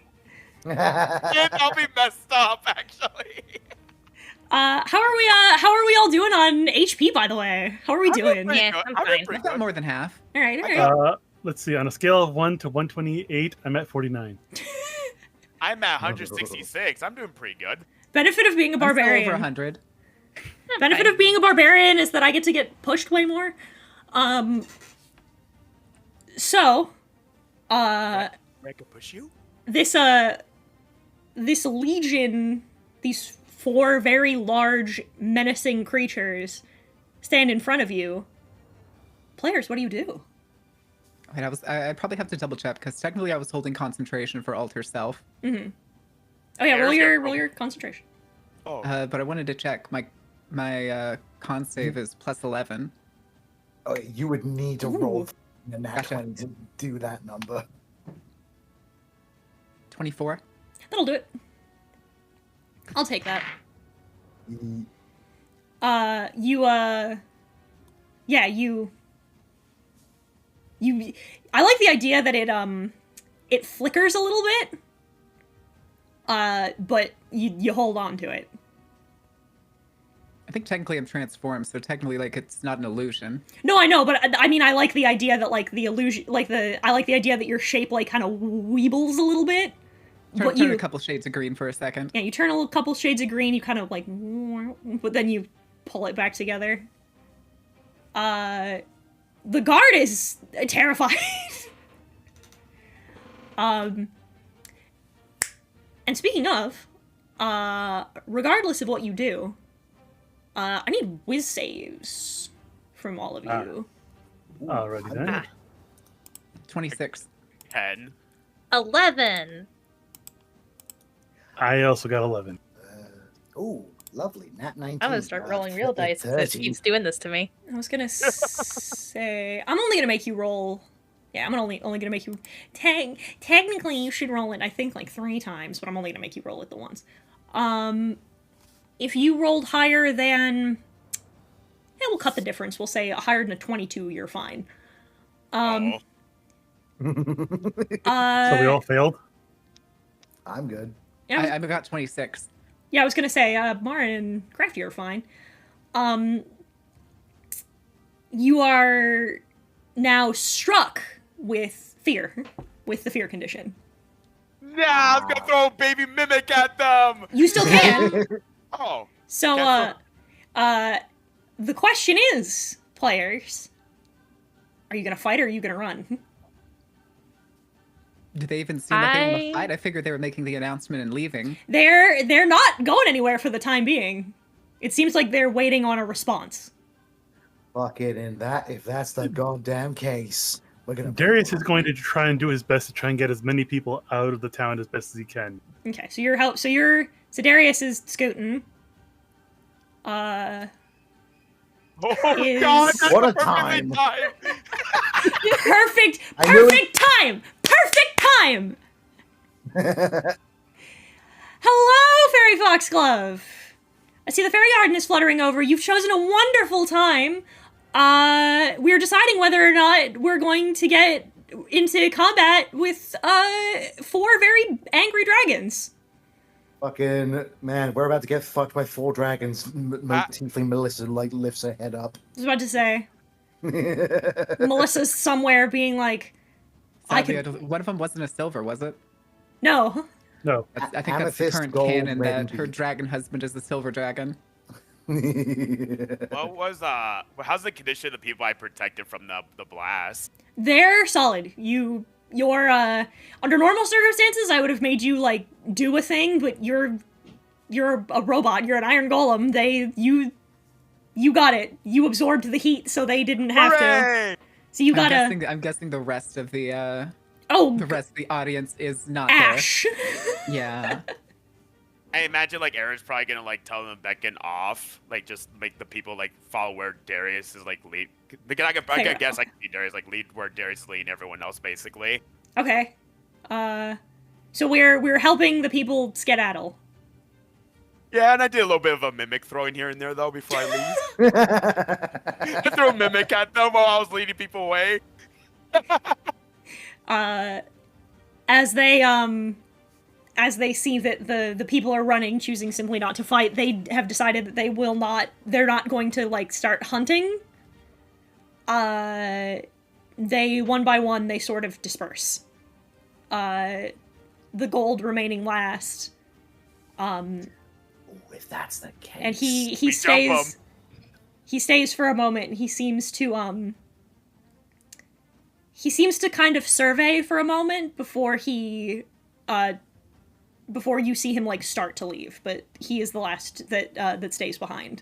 And I'll be messed up, actually. How are we all doing on HP, by the way? How are we doing? pretty Yeah, good. I'm I'm fine. pretty I've got good. more than half. All right, all I right. got- Let's see. On a scale of 1 to 128, I'm at 49. I'm at 166. I'm doing pretty good. Benefit of being a I'm still over barbarian. 100. Benefit of being a barbarian is that I get to get pushed way more. So, I can push you. this legion, these 4 very large, menacing creatures stand in front of you. Players, what do you do? Wait, I probably have to double check because technically I was holding concentration for Alter Self. Oh yeah, roll There's your concentration. Oh, But I wanted to check my con save is plus 11. Oh, you would need to roll a nat Gotcha. 20 to do that number. 24. That'll do it. I'll take that. Mm, I like the idea that it flickers a little bit. But you hold on to it. I think technically I'm transformed, so technically like it's not an illusion. No, I know, but I mean, I like the idea that like the illusion, I like the idea that your shape like kind of weebles a little bit. But Turn a couple shades of green for a second. Yeah, you turn a little couple shades of green, you kind of like, but then you pull it back together. The guard is terrified. And speaking of, regardless of what you do, I need whiz saves from all of you. Alrighty then. 26. 10. 11. I also got 11. Oh, lovely. Nat 19. I'm gonna start rolling real dice because it 30. keeps doing this to me. I was gonna say, I'm only gonna make you roll. Yeah, I'm only gonna make you. Technically, you should roll it. I think like 3 times, but I'm only gonna make you roll it the once. If you rolled higher than, yeah, we'll cut the difference. We'll say higher than a 22. You're fine. Oh. So we all failed? I'm good. Yeah, I've got 26. yeah, I was gonna say, Mara and Crafty are fine. You are now struck with fear, with the fear condition. Nah, I was gonna throw a baby mimic at them. You still can. Oh. So, the question is, players, are you gonna fight or are you gonna run? Did they even seem like they want to I- fight? I figured they were making the announcement and leaving. They're not going anywhere for the time being. It seems like they're waiting on a response. Fuck it, and that if that's the goddamn case, we're gonna. Darius is going to try and do his best to try and get as many people out of the town as best as he can. Okay, so Darius is scooting. Oh Is- God! That's What a perfectly time. timed. Perfect I knew it. time! Perfect time! Hello, Fairy Foxglove! I see the fairy garden is fluttering over. You've chosen a wonderful time. We're deciding whether or not we're going to get into combat with 4 very angry dragons. Fucking man, we're about to get fucked by 4 dragons. Tiefling Melissa like lifts her head up. I was about to say, Melissa's somewhere being like, Sadly, one of them wasn't a silver, was it? no. No. I think that's the Amethyst, current gold, canon red, that and her beach. dragon husband is the silver dragon. What was how's the condition of the people I protected from the blast? They're solid. You're under normal circumstances, I would have made you like do a thing, but you're a robot. You're an iron golem. You got it. You absorbed the heat, so they didn't have to. Hooray! So you gotta. I'm guessing the rest of the Oh, rest of the audience is not Ash. there. Yeah. I imagine like Aaron's probably gonna like tell them beckon off, like just make the people like follow where Darius is like lead. I guess I can see Darius like lead where Darius is leading everyone else basically. Okay. So we're helping the people skedaddle. Yeah, and I did a little bit of a mimic throwing here and there though before I leave. I threw a mimic at them while I was leading people away. As they see that the people are running, choosing simply not to fight, they have decided that they're not going to, like, start hunting. They, one by one, they sort of disperse. The gold remaining last. If that's the case. And he stays for a moment, and he seems to kind of survey for a moment before you see him, like, start to leave, but he is the last that stays behind.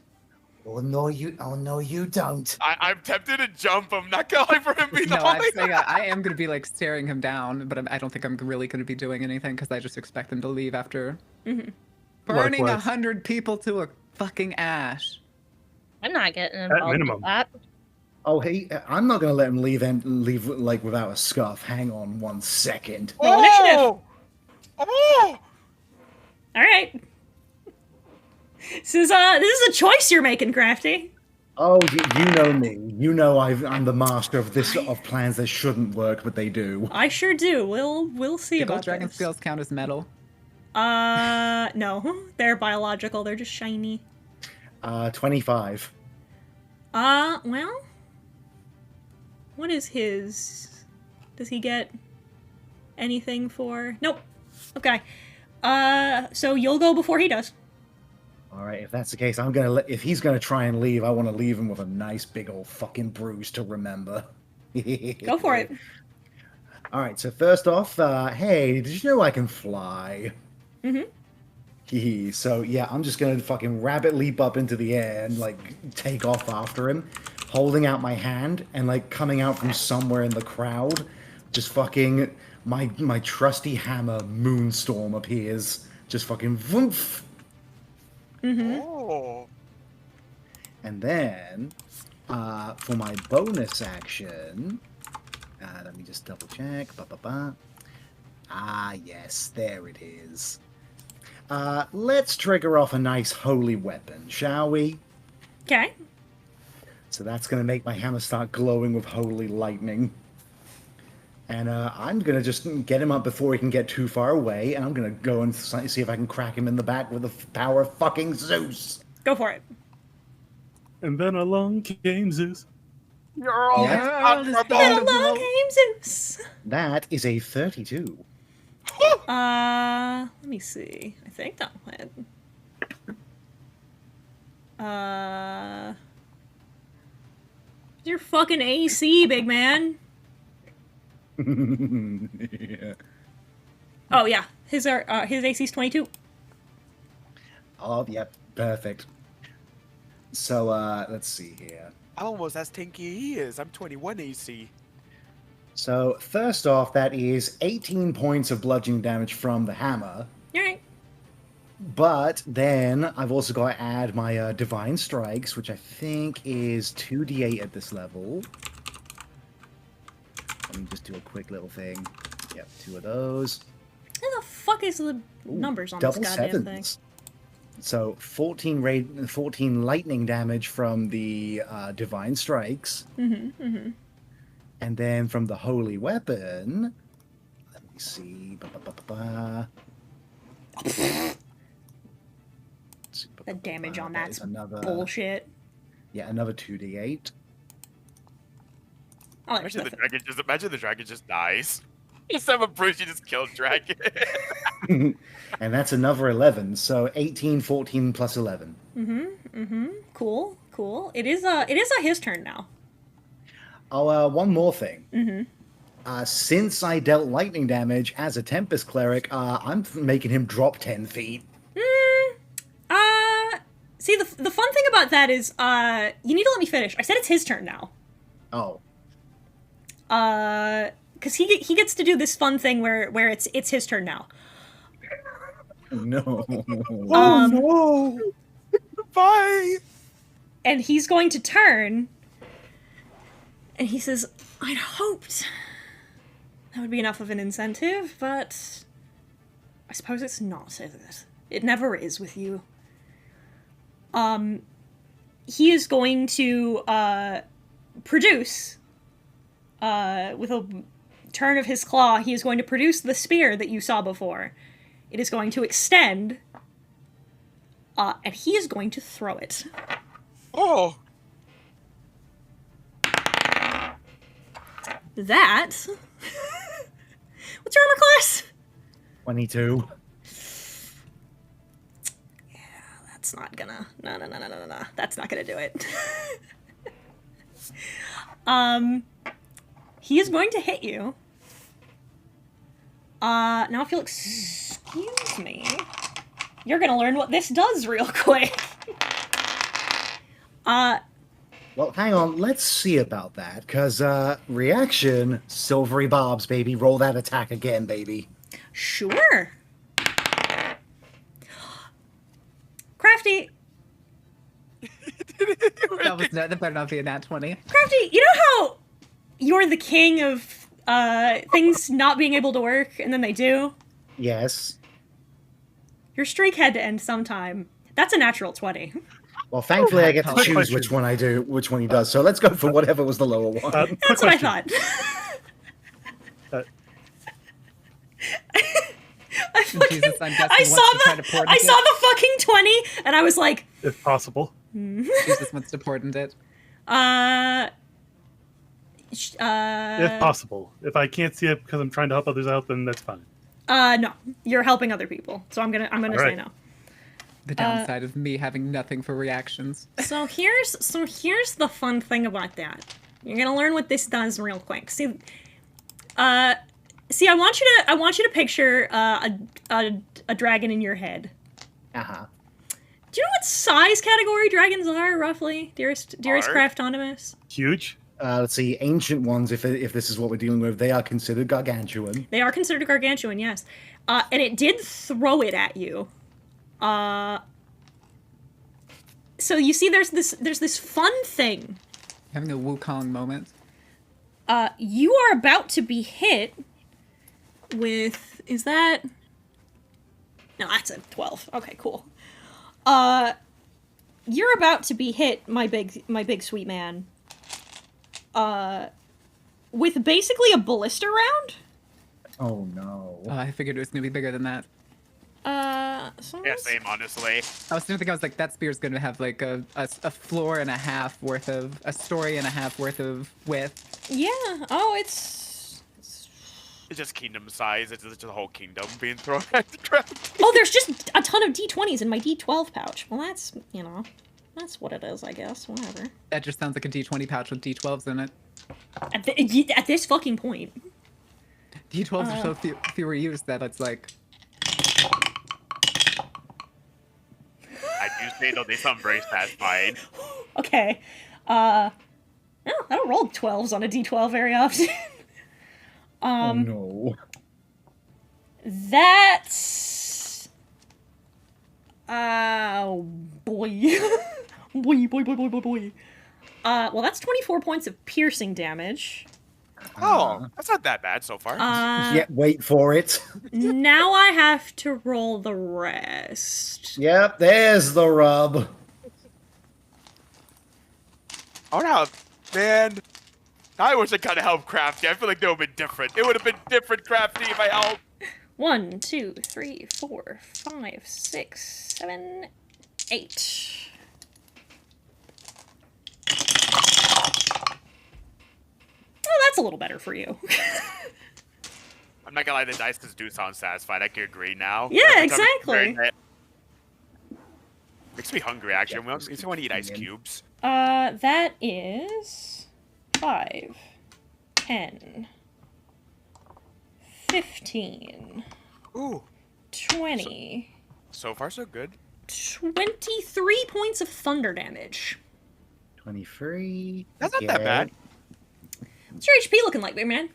Oh no, you don't. I'm tempted to jump him, not gonna lie for him being the No, only I am gonna be like staring him down, but I don't think I'm really gonna be doing anything because I just expect them to leave after burning Likewise. 100 people to a fucking ash. I'm not getting involved minimum. with that. Oh, hey, I'm not gonna let him leave like without a scuff. Hang on 1 second. Roll initiative. Oh! All right. This is a choice you're making, Crafty. Oh, you know me. You know I'm the master of plans that shouldn't work, but they do. I sure do. We'll see Do about gold dragon this. scales count as metal? No. They're biological. They're just shiny. 25. Well, what is his? Does he get anything for? Nope. Okay. So you'll go before he does. All right, if that's the case, if he's gonna try and leave, I want to leave him with a nice big old fucking bruise to remember. Go for it. All right, so first off, hey, did you know I can fly? So yeah, I'm just gonna fucking rabbit leap up into the air and like take off after him, holding out my hand and like coming out from somewhere in the crowd, just fucking my trusty hammer Moonstorm appears, just fucking voomf. Oh. And then, for my bonus action, let me just double check. Ah, yes, there it is. Let's trigger off a nice holy weapon, shall we? Okay. So that's going to make my hammer start glowing with holy lightning. And I'm going to just get him up before he can get too far away, and I'm going to go and see if I can crack him in the back with the power of fucking Zeus. Go for it. And then along came Zeus. You're all And along came Zeus. That is a 32. Let me see. I think that went. Your fucking AC, big man. Yeah. Oh yeah, his AC's 22. Oh, yep, perfect. So, let's see here. I'm almost as tanky he is. I'm 21 AC. So, first off, that is 18 points of bludgeoning damage from the hammer. Alright. But then I've also got to add my Divine Strikes, which I think is 2d8 at this level. Let me just do a quick little thing. Yep, 2 of those. What the fuck is the numbers on this Double goddamn sevens. So 14 lightning damage from the Divine Strikes. And then from the Holy Weapon, let me see. The damage on that's another bullshit. Yeah, another 2d8. Oh, there's Imagine the the dragon just dies. Just have a bruise, you just killed dragon. And that's another 11, so 18, 14 plus 11. Cool. It is a his turn now. Oh, one more thing. Since I dealt lightning damage as a Tempest Cleric, I'm making him drop 10 feet. See, the fun thing about that is, you need to let me finish. I said it's his turn now. Oh. Because he gets to do this fun thing where it's his turn now. No. No. Bye. And he's going to turn, and he says, I'd hoped that would be enough of an incentive, but I suppose it's not, is it? It never is with you. He is going to, produce, with a turn of his claw, he is going to produce the spear that you saw before. It is going to extend, and he is going to throw it. Oh. That... What's your armor class? 22. Yeah, that's not gonna... No. That's not gonna do it. He is going to hit you. Now if you'll excuse me, you're gonna learn what this does real quick. Well, hang on. Let's see about that. Because, reaction, silvery bobs, baby. Roll that attack again, baby. Sure. Crafty, That better not be a nat 20. Crafty, you know how you're the king of things not being able to work, and then they do? Yes. Your streak had to end sometime. That's a natural 20. Well, thankfully, I get to Quick choose question. which one I do, which one he does. So let's go for whatever was the lower one. Quick That's what I question. thought. Uh, I fucking, Jesus, I'm guessing I wants saw to try to the portent I it. saw the fucking 20, and I was like, If possible. Jesus wants to portent it. If possible. If I can't see it because I'm trying to help others out, then that's fine. no, you're helping other people, so I'm gonna say Alright. no. The downside of me having nothing for reactions. So here's the fun thing about that. You're gonna learn what this does real quick. See, I want you to picture a dragon in your head. Uh-huh. Do you know what size category dragons are roughly, dearest Are? Craftonimus? Huge. Let's see. Ancient ones, if this is what we're dealing with, they are considered gargantuan. They are considered gargantuan, yes. And it did throw it at you. So you see, there's this fun thing. Having a Wukong moment. You are about to be hit with, is that? No, that's a 12. Okay, cool. You're about to be hit, my big sweet man. With basically a ballista round. Oh no. Oh, I figured it was gonna be bigger than that. So Yeah, let's- same, honestly. I was thinking, I was like, that spear's gonna have like a floor and a half worth of, a story and a half worth of width. Yeah. Oh, it's It's just kingdom size. It's just a whole kingdom being thrown at the ground. Oh, there's just a ton of D20s in my D12 pouch. Well, that's, that's what it is, I guess. Whatever. That just sounds like a D20 pouch with D12s in it. At this fucking point. D12s are so fewer used that it's like, I do say though, they sound very satisfying. Okay. No, I don't roll 12s on a D12 very often. Oh no. That's... Oh, boy. boy. Well, that's 24 points of piercing damage. Oh, that's not that bad so far. Yeah, wait for it. Now I have to roll the rest. Yep, there's the rub. Oh no, man. I wish I kind of helped Crafty. I feel like that would have been different. It would have been different, Crafty, if I helped. 1, 2, 3, 4, 5, 6, 7, 8. Oh, that's a little better for you. I'm not gonna lie, the dice do sound satisfied. I can agree now. Yeah, Every time I compare exactly. it- Makes me hungry, actually. I want to eat ice cubes. That is 5, 10, 15, Ooh, 20, so far so good. 23 points of thunder damage. 23. That's not that bad. What's your HP looking like, big man?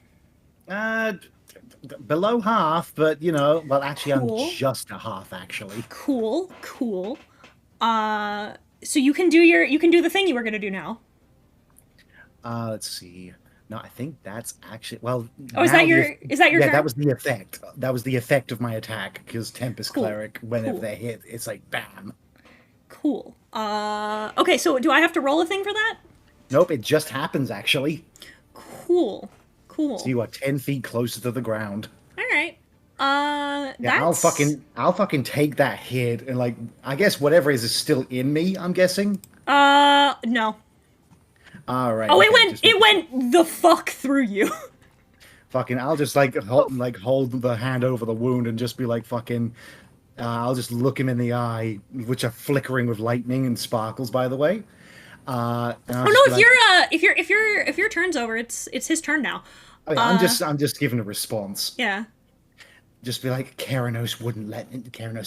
below half, but you know, well, actually, Cool. I'm just a half, actually. Cool. So you can do the thing you were gonna do now. Let's see. No, I think that's actually well. Oh, is now that the your eff- is that your Yeah, turn? that was the effect. That was the effect of my attack because Tempest Cool. Cleric, whenever Cool. they hit, it's like bam. Cool. Okay, so do I have to roll a thing for that? Nope, it just happens actually. Cool. So you are 10 feet closer to the ground. All right. Yeah, That's I'll fucking take that hit and like, I guess whatever is still in me. I'm guessing. no. All right. Oh, okay, it went the fuck through you. Fucking, I'll just like hold the hand over the wound and just be like fucking. I'll just look him in the eye, which are flickering with lightning and sparkles, by the way. Oh no, if your turn's over, it's his turn now. I'm just giving a response. Yeah. Just be like, Keranos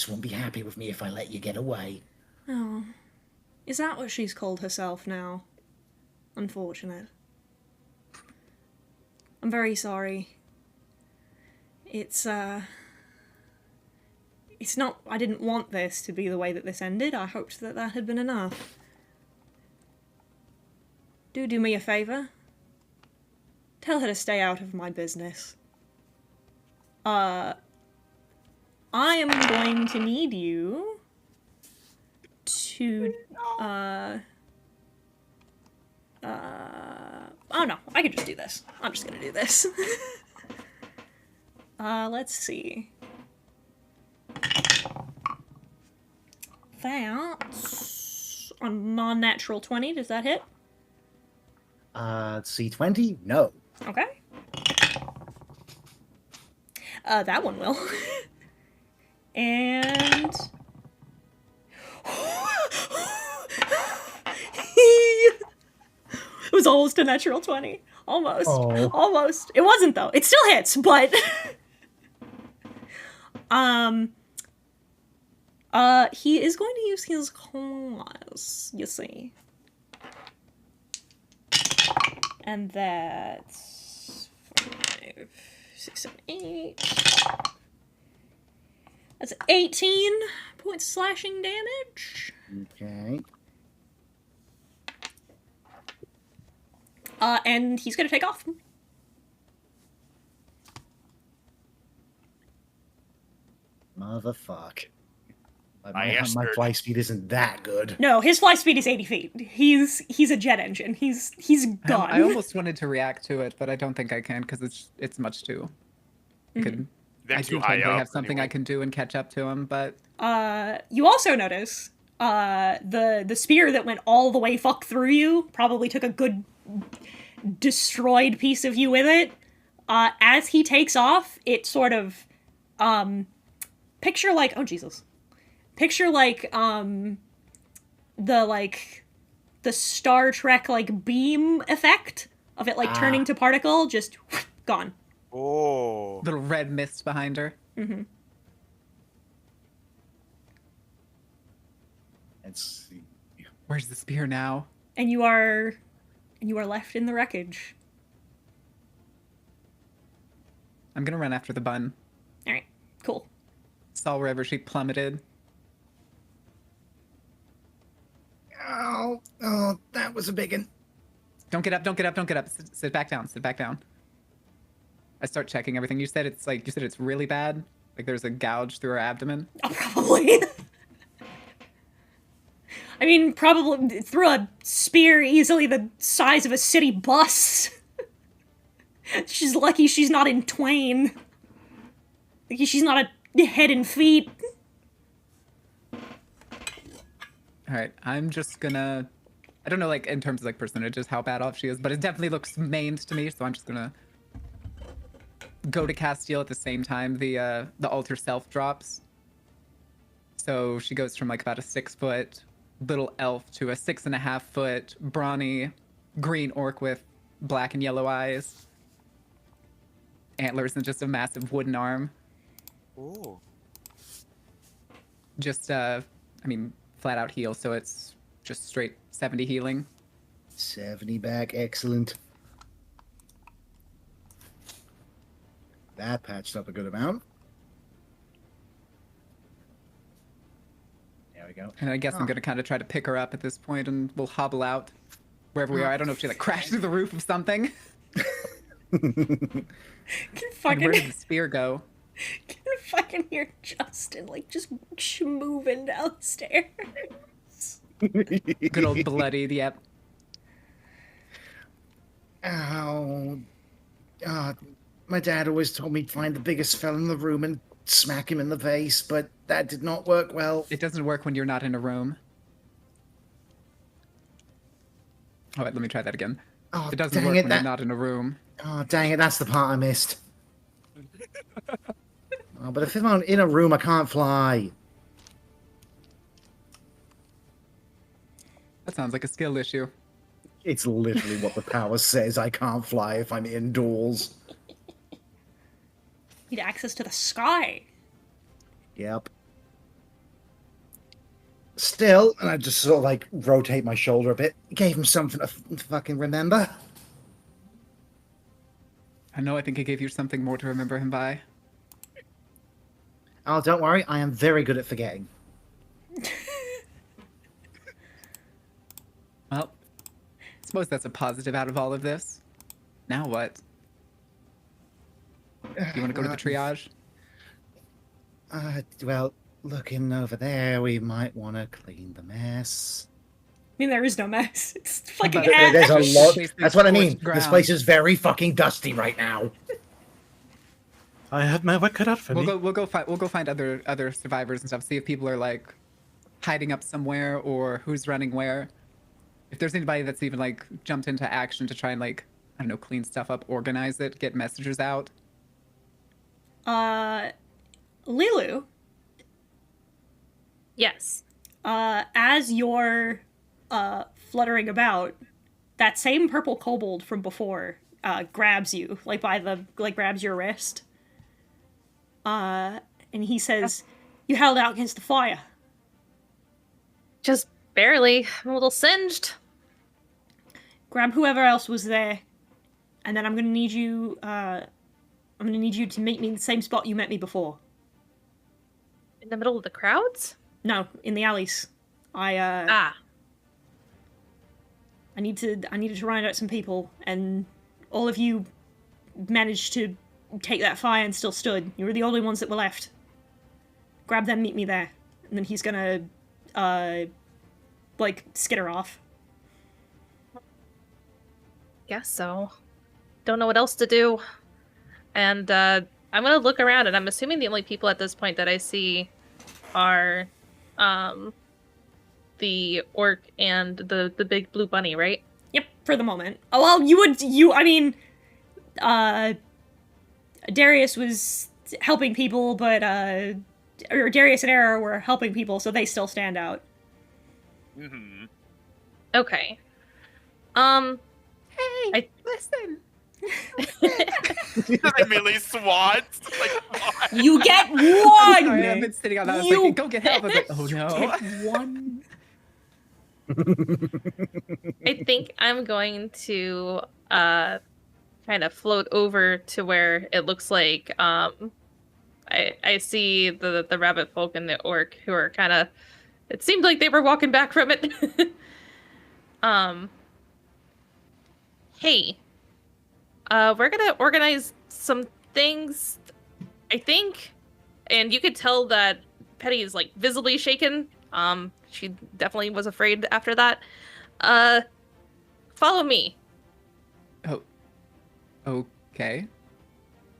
won't be happy with me if I let you get away. Oh. Is that what she's called herself now? Unfortunate. I'm very sorry. It's not, I didn't want this to be the way that this ended. I hoped that that had been enough. Do me a favor. Tell her to stay out of my business. I am going to need you to, oh no, I can just do this. I'm just gonna do this. Let's see. That's a non-natural 20. Does that hit? C20? No. Okay. That one will. And... It was almost a natural 20. Almost. Oh. Almost. It wasn't, though. It still hits, but... he is going to use his claws, you see. And that's 5, 6, 7, 8. That's 18 points slashing damage. Okay. And he's gonna take off. Motherfuck. I asked My her- fly speed isn't that good. No, his fly speed is 80 feet. He's a jet engine. He's gone. I almost wanted to react to it, but I don't think I can because it's much too. They're I too do high technically up have something I anyway. can do and catch up to him, but You also notice the spear that went all the way fuck through you probably took a good destroyed piece of you with it. As he takes off, it sort of picture like, oh Jesus. Picture like the Star Trek like beam effect of it like turning to particle, just gone. Oh. little red mist behind her. Mm-hmm. It's Where's the spear now? And you are left in the wreckage. I'm gonna run after the bun. All right, cool. Saw wherever she plummeted. oh, that was a big one. Don't get up, don't get up, don't get up. Sit back down, sit back down. I start checking everything. You said it's really bad? Like there's a gouge through her abdomen? Oh, probably. I mean, probably through a spear easily the size of a city bus. She's lucky she's not in twain. Lucky she's not a head and feet. Alright, I'm just gonna... I don't know, like, in terms of, like, percentages, how bad off she is, but it definitely looks maimed to me, so I'm just gonna go to Castile at the same time the altar self drops. So she goes from, like, about a 6-foot little elf to a 6.5-foot brawny green orc with black and yellow eyes, antlers, and just a massive wooden arm. Ooh. Just, I mean, flat out heal, so it's just straight 70 healing. 70 back, excellent. that patched up a good amount. There we go. And I guess I'm gonna kind of try to pick her up at this point, and we'll hobble out wherever we are. I don't know if she like crashed through the roof of something. Can Like, fucking, where did the spear go? can fucking hear Justin like just moving downstairs. Good old bloodied. Yep. Ow. My dad always told me to find the biggest fella in the room and smack him in the face, but that did not work well. It doesn't work when you're not in a room. All right, let me try that again. Oh, It doesn't dang work it, when that- you're not in a room. Oh, dang it, that's the part I missed. Oh, but if I'm in a room, I can't fly. That sounds like a skill issue. It's literally what the power says. I can't fly if I'm indoors. Need access to the sky. Yep. Still, and I just sort of like rotate my shoulder a bit. Gave him something to fucking remember. I know, I think I gave you something more to remember him by. Oh, don't worry. I am very good at forgetting. Well, I suppose that's a positive out of all of this. Now what? You want to go to the triage? Well, looking over there, we might want to clean the mess. I mean, there is no mess. It's fucking But ass. There's a lot. Basically That's what I mean. scorched This ground. place is very fucking dusty right now. I have my work cut out for me. We'll go find other survivors and stuff. See if people are like hiding up somewhere or who's running where. If there's anybody that's even like jumped into action to try and like, I don't know, clean stuff up, organize it, get messages out. Lilu, Yes. as you're fluttering about, that same purple kobold from before grabs you, grabs your wrist. And he says, "You held out against the fire." Just barely. I'm a little singed. Grab whoever else was there, and then I'm gonna need you. I'm gonna need you to meet me in the same spot you met me before. In the middle of the crowds? No, in the alleys. Ah. I needed to round out some people, and all of you managed to take that fire and still stood. You were the only ones that were left. Grab them, meet me there, and then he's gonna, skitter off. Guess so. Don't know what else to do. And I'm gonna look around, and I'm assuming the only people at this point that I see are the orc and the big blue bunny, right? Yep, for the moment. Oh, well, Darius was helping people, but, or Darius and Era were helping people, so they still stand out. Mm-hmm. Okay. Hey, listen. Melee swats. Like, what? You get one! Sorry, I've been sitting on that. I was You like, go get help. I was like, oh no. Get one. I think I'm going to kind of float over to where it looks like I see the rabbit folk and the orc who are kind of, it seemed like they were walking back from it. Hey, we're gonna organize some things, I think, and you could tell that Petty is like visibly shaken. She definitely was afraid after that. Follow me. Oh, okay.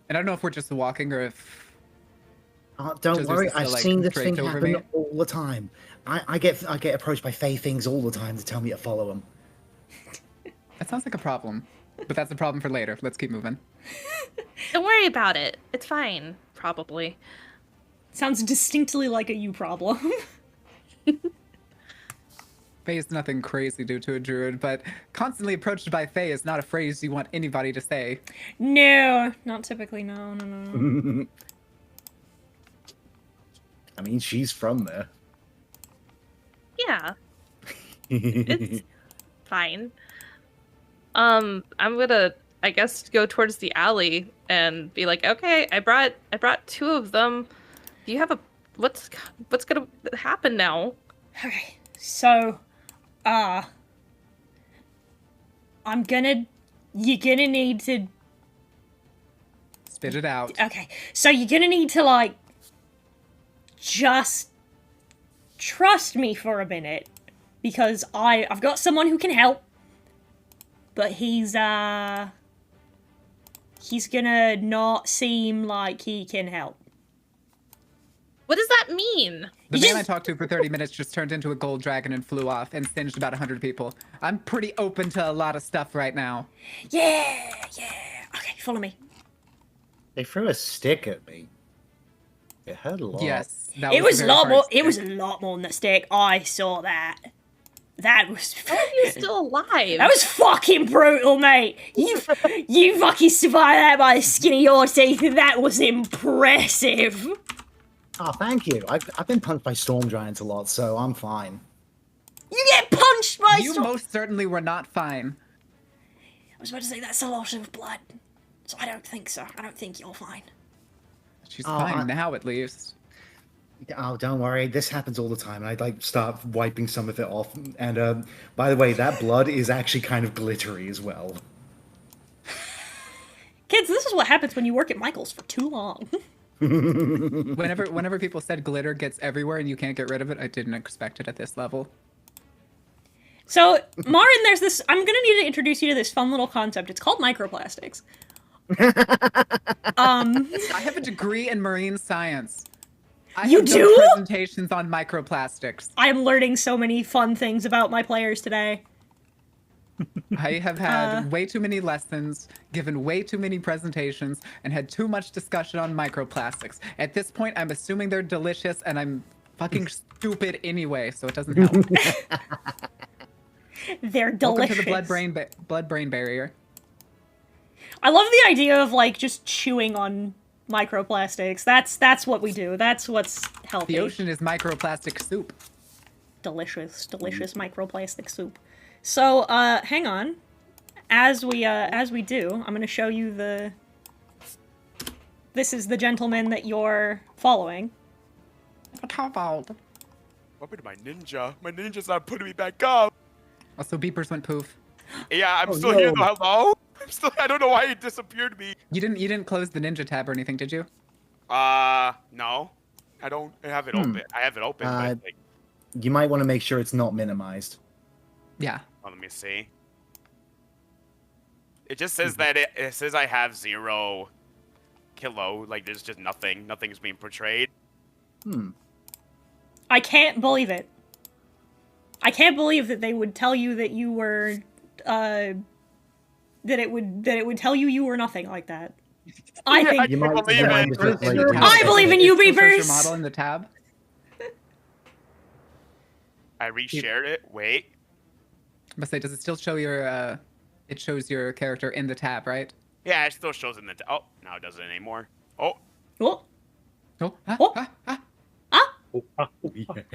And I don't know if we're just walking or if Don't Just worry, used to, I've like, seen this thing draped over happen me. all the time. I get approached by fey things all the time to tell me to follow them. that sounds like a problem. But that's a problem for later. Let's keep moving. Don't worry about it. It's fine, probably. Sounds distinctly like a you problem. Fae is nothing crazy due to a druid, but constantly approached by Fae is not a phrase you want anybody to say. No, not typically, no. I mean, she's from there. Yeah, it's fine. I'm gonna I guess go towards the alley and be like, okay, I brought 2 of them. Do you have a what's gonna happen now? Okay, so, you're gonna need to, Spit it out. okay, so you're gonna need to, like, just trust me for a minute, because I've got someone who can help, but he's gonna not seem like he can help. What does that mean? The You man I just- talked to for 30 minutes just turned into a gold dragon and flew off and singed about 100 people. I'm pretty open to a lot of stuff right now. Yeah. Okay, follow me. They threw a stick at me. It hurt a lot. Yes. That It was a very lot hard more. stick. It was a lot more than the stick. I saw that. That was. How are you still alive? That was fucking brutal, mate. You fucking survived that by the skin of your teeth. That was impressive. Oh, thank you. I've been punched by storm giants a lot, so I'm fine. You get punched by. You most certainly were not fine. I was about to say that's a lot of blood, so I don't think so. I don't think you're fine. She's Oh, fine now, at least. Oh, don't worry. This happens all the time. And I'd start wiping some of it off. And by the way, that blood is actually kind of glittery as well. Kids, this is what happens when you work at Michael's for too long. Whenever people said glitter gets everywhere and you can't get rid of it, I didn't expect it at this level. So, Marin, there's this. I'm gonna need to introduce you to this fun little concept. It's called microplastics. I have a degree in marine science. I You have done do? presentations on microplastics. I'm learning so many fun things about my players today. I have had way too many lessons, given way too many presentations, and had too much discussion on microplastics. At this point, I'm assuming they're delicious, and I'm fucking stupid anyway, so it doesn't help. They're Welcome delicious. to the blood-brain barrier. I love the idea of like just chewing on microplastics. That's what we do. That's what's healthy. The ocean is microplastic soup. Delicious microplastic soup. So, hang on. As we do, I'm gonna show you the. This is the gentleman that you're following. How about? What happened to my ninja? My ninja's not putting me back up. Also, beepers went poof. Yeah, I'm Oh, still here no. though. Hello? I don't know why it disappeared me. You didn't close the ninja tab or anything, did you? No. I don't have it open. I have it open, but like, You might want to make sure it's not minimized. Yeah. oh, let me see. It just says that it says I have 0 kilo. Like there's just nothing. Nothing's being portrayed. I can't believe it. I can't believe that they would tell you that you were, that it would tell you were nothing like that. I think You might, believe you might it. just like- I believe in you, It still shows your Beepers! model in the tab. I reshared it. Wait. But say, does it still show your? It shows your character in the tab, right? Yeah, it still shows in the. Oh, now it doesn't anymore. Oh. Oh, Oh. Oh. Ah. like,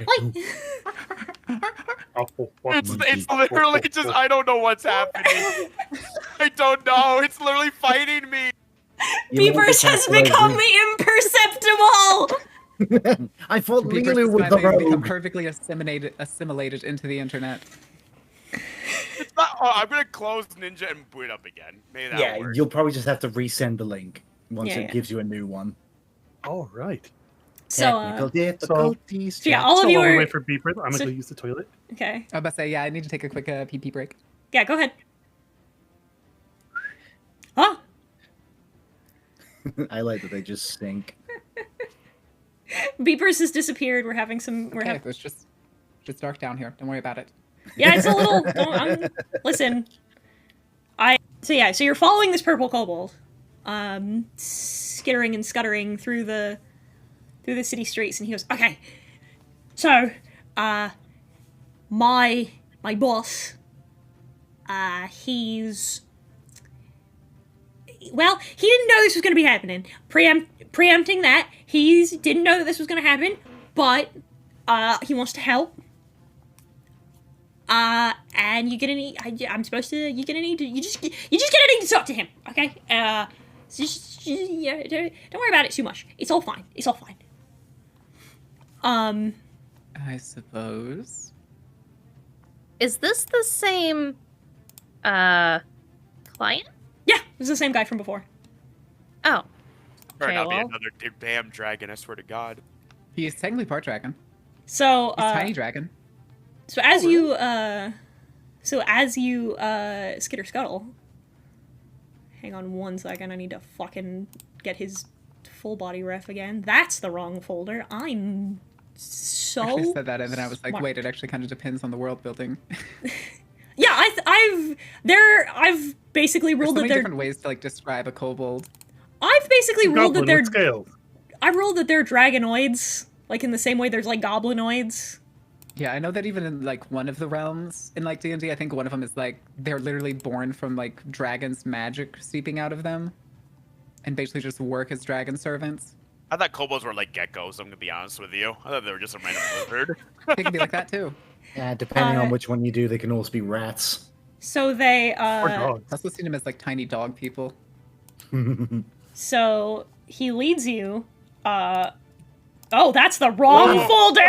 It's literally just I don't know what's happening. I don't know. It's literally fighting me. You won't Beepers be has calculated. become imperceptible! I thought Beepers Lulu is was the finally become rogue. perfectly assimilated into the internet. It's not. Oh, I'm gonna close Ninja and boot it up again. Maybe that Yeah, work. you'll probably just have to resend the link once Yeah, it yeah. gives you a new one. All right. So, Technical difficulties. so yeah, all So of you while we are... wait for beepers, I'm so- gonna go use the toilet. Okay. I was about to say, yeah, I need to take a quick pee break. Yeah, go ahead. Huh? I like that they just sink. Beepers has disappeared. We're having some... Okay, it's just dark down here. Don't worry about it. Yeah, it's a little... listen. So you're following this purple kobold. Skittering and scuttering through the city streets, and he goes, okay, so, my boss, he's... Well, he didn't know this was going to be happening. Preempting that, he didn't know that this was going to happen, but he wants to help. And you're gonna need. I'm supposed to. You're gonna need to. You just gonna need to talk to him, okay? So yeah, don't worry about it too much. It's all fine. It's all fine. I suppose. Is this the same client? Yeah, it's the same guy from before. Oh. Better Okay, not be well. another damn dragon, I swear to God. He is technically part dragon. So, He's tiny dragon. So as you skitter scuttle. Hang on 1 second. I need to fucking get his full body ref again. That's the wrong folder. I'm so. I actually said that, and then I was like, smart. wait, it actually kind of depends on the world building. Yeah, I've basically There's ruled so that many they're. different ways to like describe a kobold. I've basically ruled that Goblin they're. with scales. I ruled that they're dragonoids, like in the same way there's like goblinoids. Yeah, I know that even in like one of the realms in like D&D, I think one of them is like they're literally born from like dragons' magic seeping out of them, and basically just work as dragon servants. I thought kobolds were like geckos, I'm gonna be honest with you. I thought they were just a random lizard. They can be like that too. Yeah, depending Uh, on which one you do, they can also be rats. So they Or dogs. I've also seen them as like tiny dog people. So he leads you. Oh, that's the wrong Whoa. folder.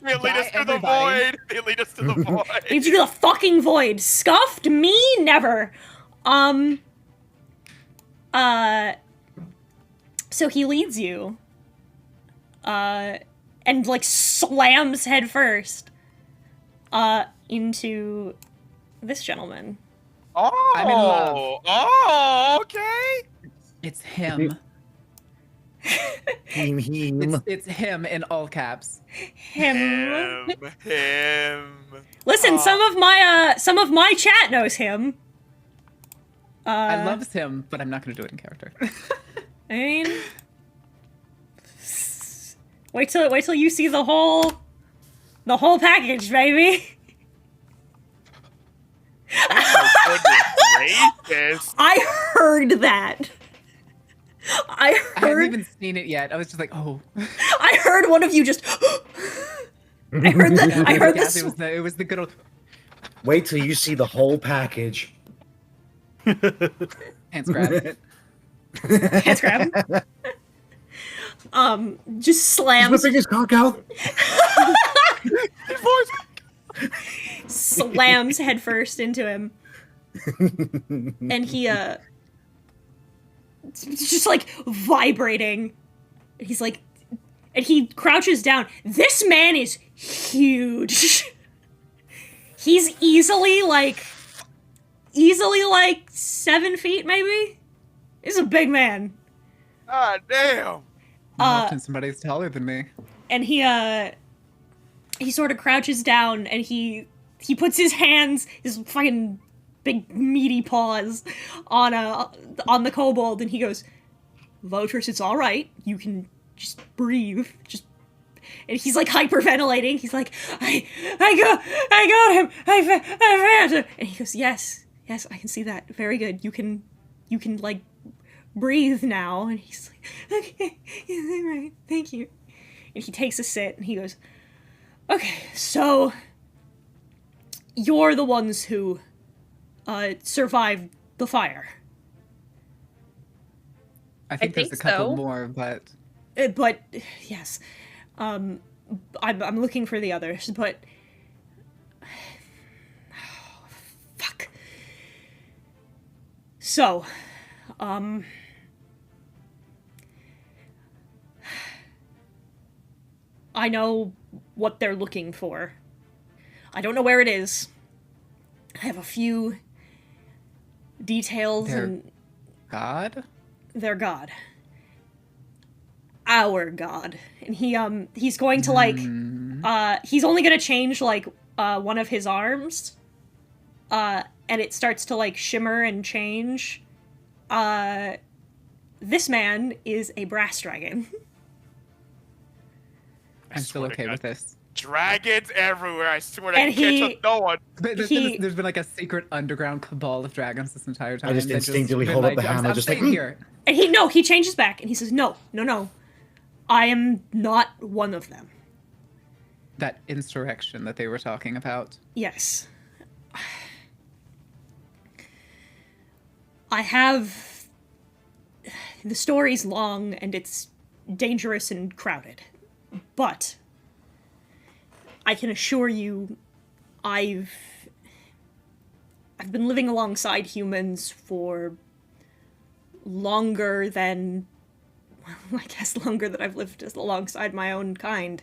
They lead us to the everybody. void! They lead us to the void! Leads you to the fucking void. Scuffed me never. So he leads you. And like slams head first. Into this gentleman. Oh! I'm in love. Oh, okay! It's him. Him. It's him in all caps. Him. Him. Listen, Aw. some of my chat knows him. I loves him, but I'm not going to do it in character. I mean, wait till you see the whole package, baby. Oh my goodness gracious. I heard that. I I haven't heard. even seen it yet. I was just like, oh. I heard one of you just. I heard that. I heard Yes, this. it was the good old Wait till you see the whole package. hands grab. Hands grab. Just He's slams. whipping his cock out. His voice. Slams headfirst into him, and he it's just like vibrating. He's like, and he crouches down. This man is huge. He's easily like 7 feet, maybe. He's a big man. God damn. Often somebody's taller than me. And he sort of crouches down, and he puts his hands, his fucking big meaty paws on the kobold, and he goes, "Voters, it's all right. You can just breathe. Just." And he's like hyperventilating. He's like, I got him. I found him. And he goes, yes, I can see that. Very good. You can like breathe now. And he's like, okay, yeah, all right, thank you. And he takes a sit, and he goes, okay, so you're the ones who survived the fire. I think there's a think couple so. more, but But yes, I'm looking for the others, but fuck. So, I know what they're looking for. I don't know where it is. I have a few details, They're- and God? their god. Our god. And he's going to like he's only gonna change like one of his arms. And it starts to like shimmer and change. This man is a brass dragon. I'm still swear to okay God. with this. Dragons everywhere, I swear to And God, he- can't trust no one. There's been like a secret underground cabal of dragons this entire time. I just that instinctively been hold up like, the I'm hammer, just like, staying here. And he changes back and he says, No. I am not one of them. That insurrection that they were talking about. Yes. I have... The story's long, and it's dangerous and crowded. But I can assure you, I've been living alongside humans for longer than... I guess longer than I've lived alongside my own kind.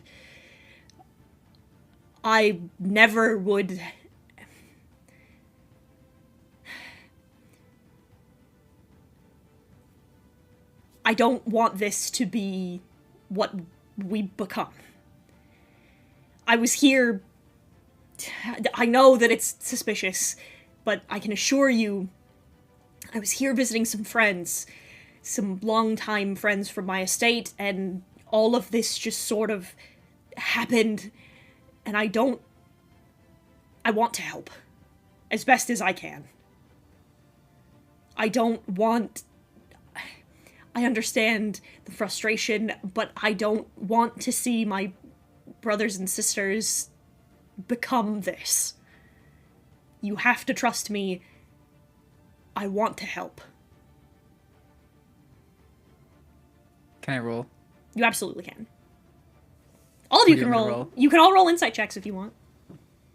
I never would... I don't want this to be what we become. I was here... I know that it's suspicious, but I can assure you, I was here visiting some friends, some longtime friends from my estate, and all of this just sort of happened, and I want to help, as best as I can. I don't want... I understand the frustration, but I don't want to see my brothers and sisters become this. You have to trust me. I want to help. Can I roll? You absolutely can. All of you can roll. You can all roll insight checks if you want.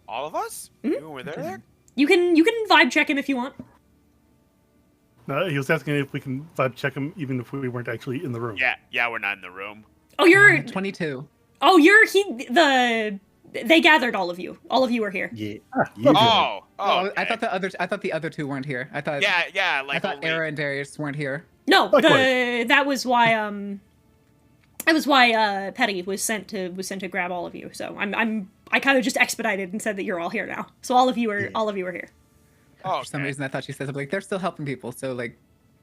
All of us? Mm-hmm. Were there? You can vibe check him if you want. No, he was asking if we can vibe check him even if we weren't actually in the room. Yeah, we're not in the room. Oh, you're 22. Oh, they gathered all of you. All of you are here. Yeah. Oh, Oh, okay. I thought the other two weren't here. I thought Yeah, I like thought only... Era and Darius weren't here. No, Likewise. that was why Petty was sent to grab all of you. So I kind of just expedited and said that you're all here now. So all of you are here. Oh, For some reason, I thought she said something like they're still helping people. So like,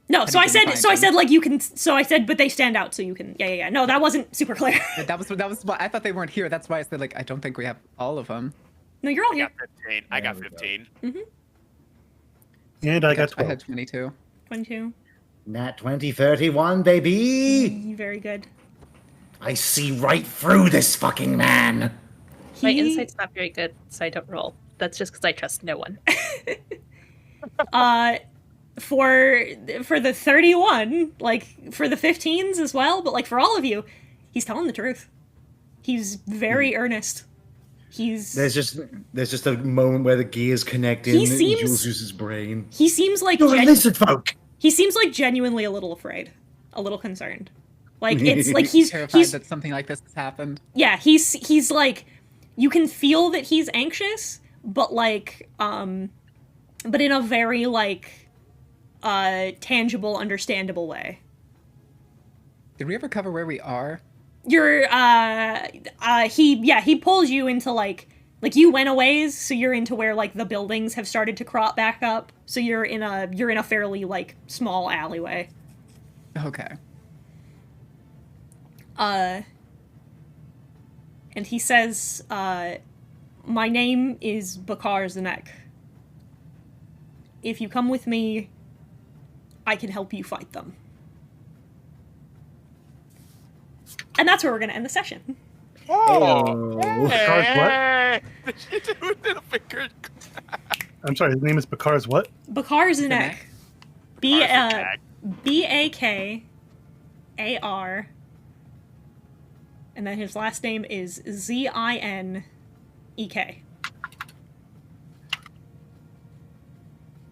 No, so I Petty didn't said find them. like you can. So I said, but they stand out, so you can. Yeah. No, that wasn't super clear. that was why I thought they weren't here. That's why I said like I don't think we have all of them. No, you're all I here. got 15. I got 15. And I got I 12. had 22. 22. Nat 2031, baby. Very good. I see right through this fucking man. My He- insight's not very good, so I don't roll. That's just because I trust no one. For the 31, like for the 15s as well, but like for all of you, he's telling the truth. He's very earnest. There's just a moment where the gears connect in He seems- Jules uses brain. He seems like You're a lizard folk. he seems like genuinely a little afraid, a little concerned. Like it's like Terrified he's that something like this has happened. yeah, he's like, you can feel that he's anxious, but like but in a very like tangible, understandable way. Did we ever cover where we are? You're he pulls you into like you went a ways, so you're into where like the buildings have started to crop back up, so you're in a fairly like small alleyway. Okay. And he says, my name is Bakar Zanek. If you come with me, I can help you fight them. And that's where we're gonna end the session. Oh, Bakar's what? She did a finger. I'm sorry, his name is Bakar's what? Bakar Zanek. Zanek. Bakar. And then his last name is Zinek.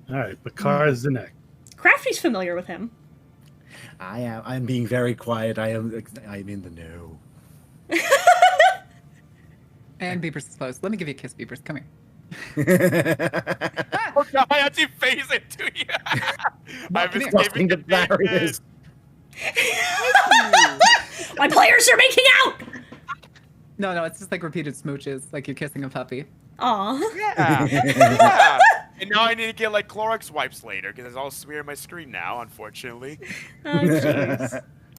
Alright, Bakar Zanek. Crafty's familiar with him. I'm being very quiet. I'm in the know. And Beepers is close. Let me give you a kiss, Beepers. Come here. Oh no, I have to phase it to you. I was Crossing the barriers. My players are making out! No, it's just like repeated smooches, like you're kissing a puppy. Aw. Yeah. And now I need to get like Clorox wipes later because it's all smearing my screen now, unfortunately. Oh, jeez.